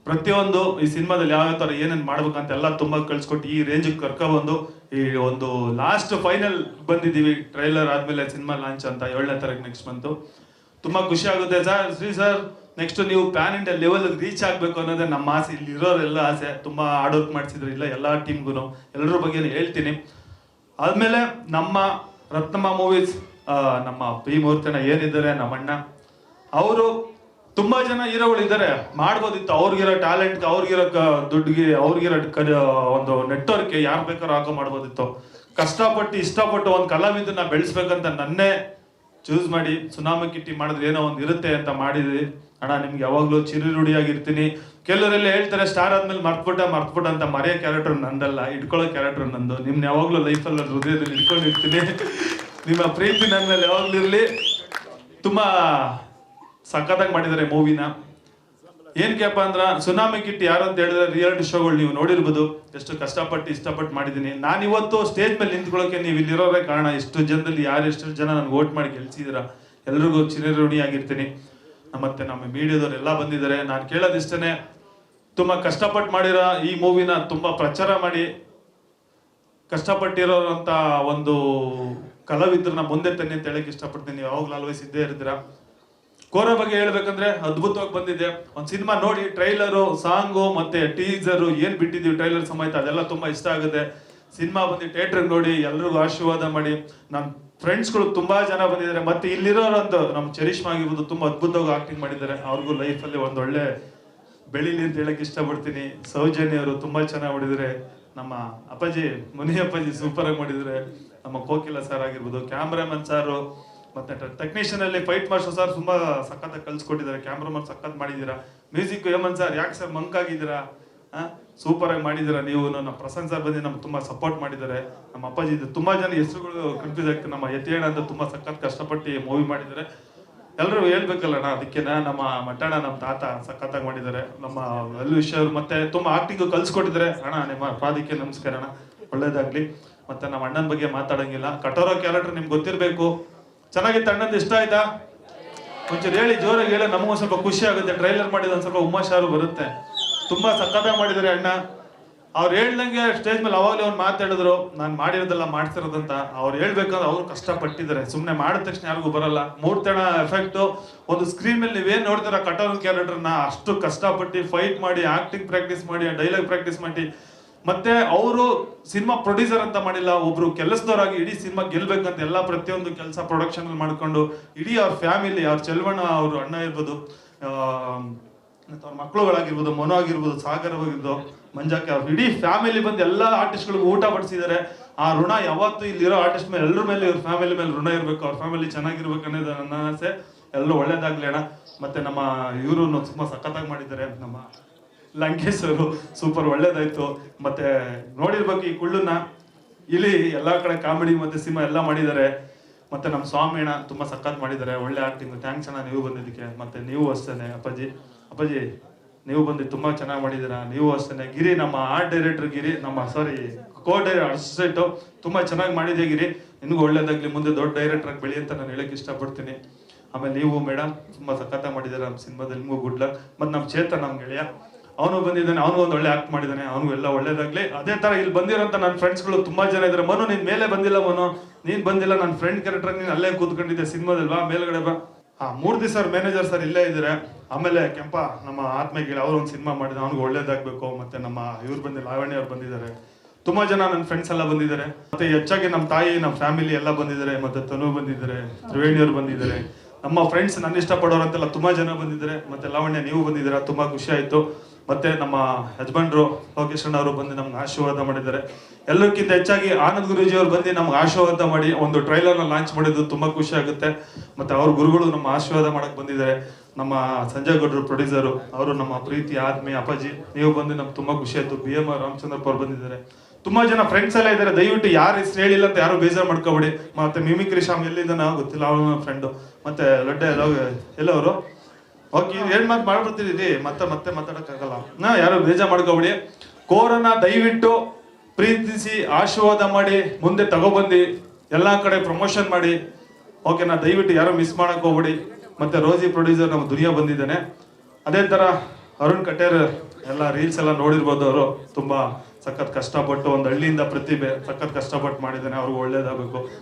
A: ಪ್ರತಿಯೊಂದು ಈ ಸಿನಿಮಾದಲ್ಲಿ ಯಾವ ಥರ ಏನೇನು ಮಾಡ್ಬೇಕಂತ ಎಲ್ಲ ತುಂಬ ಕಳ್ಸಿಕೊಟ್ಟು ಈ ರೇಂಜಿಗೆ ಕರ್ಕೊಬಂದು ಈ ಒಂದು ಲಾಸ್ಟ್ ಫೈನಲ್ ಬಂದಿದ್ದೀವಿ. ಟ್ರೈಲರ್ ಆದಮೇಲೆ ಸಿನಿಮಾ ಲಾಂಚ್ ಅಂತ 7ನೇ ತಾರೀಕು ನೆಕ್ಸ್ಟ್ ಮಂತು. ತುಂಬ ಖುಷಿ ಆಗುತ್ತೆ ಸರ್. ಶ್ರೀ ಸರ್ ನೆಕ್ಸ್ಟ್ ನೀವು ಪ್ಯಾನ್ ಇಂಡಿಯಾ ಲೆವೆಲ್ಗೆ ರೀಚ್ ಆಗಬೇಕು ಅನ್ನೋದೇ ನಮ್ಮ ಆಸೆ. ಇಲ್ಲಿ ಇರೋರೆಲ್ಲ ಆಸೆ. ತುಂಬ ಹಾರ್ಡ್ ವರ್ಕ್ ಮಾಡಿಸಿದ್ರು ಇಲ್ಲ ಎಲ್ಲ ಟೀಮ್ಗೂ, ಎಲ್ಲರ ಬಗ್ಗೆ ಹೇಳ್ತೀನಿ. ಆದಮೇಲೆ ನಮ್ಮ ರತ್ನಮ್ಮ ಮೂವೀಸ್, ನಮ್ಮ ಪಿ ಮೂರ್ತಿನ ಏನಿದ್ದಾರೆ ನಮ್ಮ ಅಣ್ಣ, ಅವರು ತುಂಬ ಜನ ಹೀರೋಗಳಿದ್ದಾರೆ, ಮಾಡ್ಬೋದಿತ್ತು. ಅವ್ರಿಗಿರೋ ಟ್ಯಾಲೆಂಟ್ಗೆ, ಅವ್ರಿಗಿರೋ ದುಡ್ಡಿಗೆ, ಅವ್ರಿಗಿರೋ ಒಂದು ನೆಟ್ವರ್ಕ್ಗೆ ಯಾರು ಬೇಕಾದ್ರೂ ಹಾಕೋ ಮಾಡ್ಬೋದಿತ್ತು. ಕಷ್ಟಪಟ್ಟು ಇಷ್ಟಪಟ್ಟು ಒಂದು ಕಲಾವಿದನ್ನ ಬೆಳೆಸ್ಬೇಕಂತ ನನ್ನೇ ಚೂಸ್ ಮಾಡಿ ಸುನಾಮಿ ಕಿಟ್ಟಿ ಮಾಡಿದ್ರೆ ಏನೋ ಒಂದು ಇರುತ್ತೆ ಅಂತ ಮಾಡಿದ್ವಿ. ಅಣ್ಣ ನಿಮ್ಗೆ ಯಾವಾಗಲೂ ಚಿರಿರುಡಿಯಾಗಿರ್ತೀನಿ. ಕೆಲವರೆಲ್ಲ ಹೇಳ್ತಾರೆ ಸ್ಟಾರ್ ಆದ್ಮೇಲೆ ಮರ್ತ್ಬಿಟ್ಟ ಅಂತ. ಮರೆಯೋ ಕ್ಯಾರೆಕ್ಟರ್ ನಂದಲ್ಲ, ಇಟ್ಕೊಳ್ಳೋ ಕ್ಯಾರೆಕ್ಟರ್ ನಂದು. ನಿಮ್ನ ಯಾವಾಗಲೂ ಲೈಫಲ್ಲಿ ಹೃದಯದಲ್ಲಿ ಇಟ್ಕೊಂಡಿರ್ತೀನಿ. ನಿಮ್ಮ ಪ್ರೀತಿ ನನ್ನ ಮೇಲೆ ಯಾವಾಗಲೂ ಇರಲಿ. ತುಂಬ ಸಖತ್ತಾಗಿ ಮಾಡಿದ್ದಾರೆ ಮೂವಿನ. ಏನಕ್ಕೆಪ್ಪ ಅಂದ್ರೆ ಸುನಾಮಿ ಕಿಟ್ ಯಾರು ಅಂತ ಹೇಳಿದ್ರೆ ರಿಯಾಲಿಟಿ ಶೋಗಳು ನೀವು ನೋಡಿರ್ಬೋದು. ಎಷ್ಟು ಕಷ್ಟಪಟ್ಟು ಇಷ್ಟಪಟ್ಟು ಮಾಡಿದ್ದೀನಿ. ನಾನು ಇವತ್ತು ಸ್ಟೇಜ್ ಮೇಲೆ ನಿಂತ್ಕೊಳ್ಳೋಕೆ ನೀವು ಇಲ್ಲಿರೋರೇ ಕಾರಣ. ಎಷ್ಟು ಜನದಲ್ಲಿ ಎಷ್ಟು ಜನ ನನಗೆ ವೋಟ್ ಮಾಡಿ ಗೆಲ್ಸಿದ್ದೀರಾ, ಎಲ್ರಿಗೂ ಚಿರಋಣಿಯಾಗಿರ್ತೀನಿ. ಮತ್ತೆ ನಮ್ಮ ಮೀಡಿಯಾದವ್ರು ಎಲ್ಲ ಬಂದಿದ್ದಾರೆ. ನಾನು ಕೇಳೋದಿಷ್ಟೇ, ತುಂಬ ಕಷ್ಟಪಟ್ಟು ಮಾಡಿರೋ ಈ ಮೂವಿನ ತುಂಬ ಪ್ರಚಾರ ಮಾಡಿ, ಕಷ್ಟಪಟ್ಟಿರೋಂಥ ಒಂದು ಕಲಾವಿದ್ರನ್ನ ಮುಂದೆ ತನ್ನಿ ಅಂತ ಹೇಳಕ್ಕೆ ಇಷ್ಟಪಡ್ತೀನಿ. ನೀವು ಯಾವಾಗಲೂ ಆಲ್ವೇಸ್ ಇದ್ದೇ ಇರ್ತೀರಾ. ಕೋರ ಬಗ್ಗೆ ಹೇಳ್ಬೇಕಂದ್ರೆ ಅದ್ಭುತವಾಗಿ ಬಂದಿದೆ. ಒಂದು ಸಿನಿಮಾ ನೋಡಿ, ಟ್ರೈಲರು, ಸಾಂಗು ಮತ್ತೆ ಟೀಸರು ಏನು ಬಿಟ್ಟಿದ್ದೀವಿ ಟ್ರೈಲರ್ ಸಮೇತ, ಅದೆಲ್ಲ ತುಂಬ ಇಷ್ಟ ಆಗುತ್ತೆ. ಸಿನಿಮಾ ಬಂದು ಥಿಯೇಟ್ರಿಗೆ ನೋಡಿ, ಎಲ್ರಿಗೂ ಆಶೀರ್ವಾದ ಮಾಡಿ. ನಮ್ಮ ಫ್ರೆಂಡ್ಸ್ಗಳು ತುಂಬ ಜನ ಬಂದಿದ್ದಾರೆ. ಮತ್ತೆ ಇಲ್ಲಿರೋರಂತ ನಮ್ಮ ಚರಿಷ್ಮಾ ಆಗಿರ್ಬೋದು, ತುಂಬ ಅದ್ಭುತವಾಗಿ ಆಕ್ಟಿಂಗ್ ಮಾಡಿದ್ದಾರೆ. ಅವ್ರಿಗೂ ಲೈಫಲ್ಲಿ ಒಂದೊಳ್ಳೆ ಬೆಳೀಲಿ ಅಂತ ಹೇಳಕ್ಕೆ ಇಷ್ಟಪಡ್ತೀನಿ. ಸೌಜನ್ಯ ಅವರು ತುಂಬ ಚೆನ್ನಾಗಿ ಮಾಡಿದ್ದಾರೆ. ನಮ್ಮ ಅಪ್ಪಾಜಿ ಮುನಿ ಅಪ್ಪಾಜಿ ಸೂಪರಾಗಿ ಮಾಡಿದ್ದಾರೆ. ನಮ್ಮ ಕೋಕಿಲ ಸರ್ ಆಗಿರ್ಬೋದು, ಕ್ಯಾಮ್ರಾಮನ್ ಸಾರು, ಮತ್ತೆ ಟೆಕ್ನಿಷಿಯನ್ ಅಲ್ಲಿ ಫೈಟ್ ಮಾಸ್ಟರ್ ಸರ್ ತುಂಬಾ ಸಖತ್ತಾಗಿ ಕಲ್ಸ್ಕೊಟ್ಟಿದ್ದಾರೆ. ಕ್ಯಾಮ್ರಾಮನ್ ಸಖತ್ ಮಾಡಿದ್ದೀರಾ. ಮ್ಯೂಸಿಕ್ ಹೇಮಂತ್ ಸರ್, ಯಾಕೆ ಸರ್ ಮಂಕ್ ಆಗಿದ್ದೀರಾ, ಸೂಪರ್ ಆಗಿ ಮಾಡಿದ್ದೀರಾ. ನೀವು ನಮ್ಮ ಪ್ರಸನ್ನ ಸರ್ ಬಂದು ನಮ್ಗೆ ತುಂಬಾ ಸಪೋರ್ಟ್ ಮಾಡಿದ್ದಾರೆ. ನಮ್ಮ ಅಪ್ಪಾಜಿ ತುಂಬಾ ಜನ ಹೆಸರುಗಳು ಕನ್ಫ್ಯೂಸ್ ಆಗ್ತದೆ. ನಮ್ಮ ಯತಿಯಣ್ಣ ಅಂತ ತುಂಬಾ ಸಖತ್ ಕಷ್ಟಪಟ್ಟು ಮೂವಿ ಮಾಡಿದ್ದಾರೆ. ಎಲ್ಲರೂ ಹೇಳ್ಬೇಕಲ್ಲಣ್ಣ, ಅದಕ್ಕೆ ನಮ್ಮ ಮಟ್ಟಣ್ಣ, ನಮ್ಮ ತಾತ ಸಖತ್ತಾಗಿ ಮಾಡಿದ್ದಾರೆ. ನಮ್ಮ ಅಲ್ಲು ವಿಷಯ ಮತ್ತೆ ತುಂಬಾ ಆಕ್ಟಿಂಗ್ ಕಲ್ಸ್ಕೊಟ್ಟಿದ್ದಾರೆ. ಅಣ್ಣ ನಿಮ್ಮ ಪಾದಕ್ಕೆ ನಮಸ್ಕಾರ ಅಣ್ಣ, ಒಳ್ಳೇದಾಗ್ಲಿ.
N: ಮತ್ತೆ ನಮ್ಮ ಅಣ್ಣನ ಬಗ್ಗೆ ಮಾತಾಡಂಗಿಲ್ಲ. ಕಠೋರ ಕ್ಯಾರೆಕ್ಟರ್ ನಿಮ್ಗೆ ಗೊತ್ತಿರಬೇಕು. ಚೆನ್ನಾಗಿತ್ತು. ಅಣ್ಣಂದು ಇಷ್ಟ ಆಯ್ತಾ? ಒಂಚೂರು ಹೇಳಿ, ಜೋರಾಗಿ ಹೇಳಿ, ನಮಗೂ ಸ್ವಲ್ಪ ಖುಷಿ ಆಗುತ್ತೆ. ಟ್ರೈಲರ್ ಮಾಡಿದ ಒಂದು ಸ್ವಲ್ಪ ಹುಮ್ಮಸ್ಸಾರು ಬರುತ್ತೆ. ತುಂಬಾ ಸಕ್ಕತ್ತಾಗಿ ಮಾಡಿದ್ದಾರೆ ಅಣ್ಣ. ಅವ್ರು ಹೇಳ್ದಂಗೆ ಸ್ಟೇಜ್ ಮೇಲೆ ಅವಾಗಲೇ ಅವ್ರು ಮಾತಾಡಿದ್ರು, ನಾನು ಮಾಡಿರೋದೆಲ್ಲ ಮಾಡ್ತಿರೋದಂತ. ಅವ್ರು ಹೇಳ್ಬೇಕಂದ್ರೆ ಅವ್ರು ಕಷ್ಟಪಟ್ಟಿದ್ದಾರೆ. ಸುಮ್ಮನೆ ಮಾಡಿದ ತಕ್ಷಣ ಯಾರಿಗೂ ಬರಲ್ಲ. ಮೂರ್ತಣ ಎಫೆಕ್ಟ್ ಒಂದು ಸ್ಕ್ರೀನ್ ಮೇಲೆ ನೀವೇನ್ ನೋಡ್ತೀರ ಕಠೋರ ಕ್ಯಾರೆಕ್ಟರ್ನ ಅಷ್ಟು ಕಷ್ಟಪಟ್ಟು ಫೈಟ್ ಮಾಡಿ, ಆಕ್ಟಿಂಗ್ ಪ್ರಾಕ್ಟೀಸ್ ಮಾಡಿ, ಡೈಲಾಗ್ ಪ್ರಾಕ್ಟೀಸ್ ಮಾಡಿ, ಮತ್ತೆ ಅವರು ಸಿನಿಮಾ ಪ್ರೊಡ್ಯೂಸರ್ ಅಂತ ಮಾಡಿಲ್ಲ, ಒಬ್ರು ಕೆಲಸದವರಾಗಿ ಇಡೀ ಸಿನಿಮಾ ಗೆಲ್ಬೇಕಂತ ಎಲ್ಲ ಪ್ರತಿಯೊಂದು ಕೆಲಸ ಪ್ರೊಡಕ್ಷನ್ ಅಲ್ಲಿ ಮಾಡ್ಕೊಂಡು ಇಡೀ ಅವ್ರ ಫ್ಯಾಮಿಲಿ, ಅವ್ರ ಚೆಲ್ವಣ್ಣ, ಅವ್ರ ಅಣ್ಣ ಇರ್ಬೋದು, ಅವ್ರ ಮಕ್ಕಳುಗಳಾಗಿರ್ಬೋದು, ಮನು ಆಗಿರ್ಬೋದು, ಸಾಗರ್ ಆಗಿರ್ಬೋದು, ಮಂಜಾಕೆ, ಅವ್ರ ಇಡೀ ಫ್ಯಾಮಿಲಿ ಬಂದು ಎಲ್ಲ ಆರ್ಟಿಸ್ಟ್ಗಳಿಗೂ ಊಟ ಬಡಿಸಿದ್ದಾರೆ. ಆ ಋಣ ಯಾವತ್ತೂ ಇಲ್ಲಿರೋ ಆರ್ಟಿಸ್ಟ್ ಮೇಲೆ, ಎಲ್ಲರ ಮೇಲೆ, ಇವ್ರ ಫ್ಯಾಮಿಲಿ ಮೇಲೆ ಋಣ ಇರ್ಬೇಕು. ಅವ್ರ ಫ್ಯಾಮಿಲಿ ಚೆನ್ನಾಗಿರ್ಬೇಕು ಅನ್ನೋದು ನನ್ನ ಆಸೆ. ಎಲ್ಲರೂ ಒಳ್ಳೇದಾಗ್ಲಿ ಅಣ್ಣ. ಮತ್ತೆ ನಮ್ಮ ಇವರು ತುಂಬಾ ಸಖತ್ತಾಗಿ ಮಾಡಿದ್ದಾರೆ. ನಮ್ಮ ಲಂಕೇಶ್ ಅವರು ಸೂಪರ್ ಒಳ್ಳೇದಾಯ್ತು. ಮತ್ತೆ ನೋಡಿರ್ಬೇಕು ಈ ಕುಳ್ಳನ್ನ, ಇಲ್ಲಿ ಎಲ್ಲಾ ಕಡೆ ಕಾಮಿಡಿ ಮತ್ತೆ ಸಿನಿಮಾ ಎಲ್ಲ ಮಾಡಿದ್ದಾರೆ. ಮತ್ತೆ ನಮ್ಮ ಸ್ವಾಮಿ ಅಣ್ಣ ತುಂಬಾ ಸಖತ್ ಮಾಡಿದ್ದಾರೆ, ಒಳ್ಳೆ ಆಕ್ಟಿಂಗ್. ಥ್ಯಾಂಕ್ಸ್ ಅಣ್ಣ ನೀವು ಬಂದಿದ್ದಕ್ಕೆ. ಮತ್ತೆ ನೀವು ಅಷ್ಟೇನೆ ಅಪ್ಪಾಜಿ ನೀವು ಬಂದು ತುಂಬಾ ಚೆನ್ನಾಗಿ ಮಾಡಿದ್ದೀರಾ. ನೀವು ಅಷ್ಟೇನೆ ಗಿರಿ, ನಮ್ಮ ಆರ್ಟ್ ಡೈರೆಕ್ಟರ್ ಗಿರಿ, ನಮ್ಮ ಕೋ ಡೈರೆಕ್ಟರ್ ಅಸಿಸ್ಟೆಂಟ್ ತುಂಬಾ ಚೆನ್ನಾಗಿ ಮಾಡಿದೆ ಗಿರಿ. ನಿನಗೂ ಒಳ್ಳೇದಾಗ್ಲಿ, ಮುಂದೆ ದೊಡ್ಡ ಡೈರೆಕ್ಟರ್ ಆಗಿ ಬೆಳಿ ಅಂತ ನಾನು ಹೇಳಕ್ ಇಷ್ಟಪಡ್ತೀನಿ. ಆಮೇಲೆ ನೀವು ಮೇಡಮ್ ತುಂಬಾ ಸಖತ್ತಾಗಿ ಮಾಡಿದ್ದಾರೆ ನಮ್ಮ ಸಿನಿಮಾದಲ್ಲಿ. ನಿಮಗೂ ಗುಡ್ ಲಕ್. ಮತ್ತೆ ನಮ್ಮ ಚೇತನ್, ನಮ್ಮ ಗೆಳೆಯ, ಅವನು ಬಂದಿದ್ದಾನೆ, ಅವನು ಒಂದು ಒಳ್ಳೆ ಆಕ್ಟ್ ಮಾಡಿದ್ದಾನೆ. ಅವನಿಗೂ ಎಲ್ಲ ಒಳ್ಳೇದಾಗ್ಲಿ. ಅದೇ ತರ ಇಲ್ಲಿ ಬಂದಿರೋಂಥ ನನ್ನ ಫ್ರೆಂಡ್ಸ್ಗಳು ತುಂಬಾ ಜನ ಇದ್ದಾರೆ. ಮನು ನೀನ್ ಮೇಲೆ ಬಂದಿಲ್ಲ, ಮನು ನೀನ್ ಬಂದಿಲ್ಲ, ನನ್ನ ಫ್ರೆಂಡ್ ಕ್ಯಾರೆಕ್ಟರ್ ನೀನ್ ಅಲ್ಲೇ ಕೂತ್ಕೊಂಡಿದ್ದೆ ಸಿನಿಮಾದಲ್ವಾ, ಮೇಲ್ಗಡೆ ಬಾ. ಮೂರ್ತಿ ಸರ್ ಮ್ಯಾನೇಜರ್ ಸರ್ ಇಲ್ಲೇ ಇದ್ದಾರೆ. ಆಮೇಲೆ ಕೆಂಪ, ನಮ್ಮ ಆತ್ಮಗಿರಿ, ಅವ್ರು ಒಂದು ಸಿನಿಮಾ ಮಾಡಿದ, ಅವ್ನಿಗೆ ಒಳ್ಳೇದಾಗ್ಬೇಕು. ಮತ್ತೆ ನಮ್ಮ ಇವ್ರು ಬಂದಿಲ್ಲ, ಲಾವಣ್ಯ ಅವ್ರು ಬಂದಿದ್ದಾರೆ. ತುಂಬಾ ಜನ ನನ್ನ ಫ್ರೆಂಡ್ಸ್ ಎಲ್ಲ ಬಂದಿದ್ದಾರೆ. ಮತ್ತೆ ಹೆಚ್ಚಾಗಿ ನಮ್ಮ ತಾಯಿ, ನಮ್ಮ ಫ್ಯಾಮಿಲಿ ಎಲ್ಲ ಬಂದಿದ್ದಾರೆ. ಮತ್ತೆ ತನು ಬಂದಿದ್ದಾರೆ, ತ್ರಿವೇಣಿ ಅವ್ರು ಬಂದಿದ್ದಾರೆ. ನಮ್ಮ ಫ್ರೆಂಡ್ಸ್ ನನ್ನ ಇಷ್ಟಪಡೋರಂತೆಲ್ಲ ತುಂಬಾ ಜನ ಬಂದಿದ್ದಾರೆ. ಮತ್ತೆ ಲಾವಣ್ಯ ನೀವು ಬಂದಿದ್ದೀರಾ, ತುಂಬಾ ಖುಷಿ ಆಯ್ತು. ಮತ್ತೆ ನಮ್ಮ ಯಜಮಾನ್ರು ಲೋಕೇಶ್ ಅಣ್ಣ ಅವರು ಬಂದು ನಮ್ಗೆ ಆಶೀರ್ವಾದ ಮಾಡಿದ್ದಾರೆ. ಎಲ್ಲಕ್ಕಿಂತ ಹೆಚ್ಚಾಗಿ ಆನಂದ್ ಗುರೂಜಿ ಅವ್ರು ಬಂದು ನಮ್ಗೆ ಆಶೀರ್ವಾದ ಮಾಡಿ ಒಂದು ಟ್ರೈಲರ್ನ ಲಾಂಚ್ ಮಾಡಿದ್ದು ತುಂಬಾ ಖುಷಿ ಆಗುತ್ತೆ. ಮತ್ತೆ ಅವ್ರ ಗುರುಗಳು ನಮ್ಮ ಆಶೀರ್ವಾದ ಮಾಡಕ್ ಬಂದಿದ್ದಾರೆ. ನಮ್ಮ ಸಂಜಯ್ ಗೌಡ್ರು ಪ್ರೊಡ್ಯೂಸರು, ಅವರು ನಮ್ಮ ಪ್ರೀತಿ ಆತ್ಮೀಯ ಅಪ್ಪಾಜಿ, ನೀವು ಬಂದು ನಮ್ಗೆ ತುಂಬಾ ಖುಷಿ ಆಯ್ತು. BM ರಾಮಚಂದ್ರಪ್ಪ ಅವ್ರು ಬಂದಿದ್ದಾರೆ. ತುಂಬಾ ಜನ ಫ್ರೆಂಡ್ಸ್ ಎಲ್ಲ ಇದ್ದಾರೆ. ದಯವಿಟ್ಟು ಯಾರು ಹೆಸರು ಹೇಳಿಲ್ಲ ಅಂತ ಯಾರು ಬೇಜಾರು ಮಾಡ್ಕೋಬೇಡಿ. ಮತ್ತೆ ಮಿಮಿಕ್ರಿ ಶಾಮ್ ಎಲ್ಲಿದ್ದಾನ ಗೊತ್ತಿಲ್ಲ, ಅವನ ಫ್ರೆಂಡು. ಮತ್ತೆ ಲಡ್ಡೆ ಎಲ್ಲವರು ಓಕೆ, ಏನ್ ಮಾತು ಮಾಡ್ಬಿಡ್ತಿದ್ದೀರಿ, ಮತ್ತೆ ಮಾತಾಡಕ್ಕಾಗಲ್ಲ. ಯಾರು ಬೇಜಾರು ಮಾಡ್ಕೋಬೇಡಿ. ಕೋರನ್ನ ದಯವಿಟ್ಟು ಪ್ರೀತಿಸಿ ಆಶೀರ್ವಾದ ಮಾಡಿ ಮುಂದೆ ತಗೊಬಂದು ಎಲ್ಲಾ ಕಡೆ ಪ್ರಮೋಷನ್ ಮಾಡಿ. ಓಕೆನಾ? ದಯವಿಟ್ಟು ಯಾರು ಮಿಸ್ ಮಾಡಕ್ ಹೋಗ್ಬೇಡಿ. ಮತ್ತೆ ರೋಜಿ ಪ್ರೊಡ್ಯೂಸರ್ ನಮ್ಮ ದುನಿಯಾ ಬಂದಿದ್ದಾನೆ. ಅದೇ ತರ ಅರುಣ್ ಕಟೇರ್ ಎಲ್ಲ ರೀಲ್ಸ್ ಎಲ್ಲ ನೋಡಿರ್ಬೋದು. ಅವರು ತುಂಬಾ ಸಖತ್ ಕಷ್ಟಪಟ್ಟು ಒಂದು ಹಳ್ಳಿಯಿಂದ ಪ್ರತಿಭೆ ಸಖತ್ ಕಷ್ಟಪಟ್ಟು ಮಾಡಿದ್ದಾನೆ. ಅವ್ರಿಗೆ ಒಳ್ಳೇದಾಗಬೇಕು.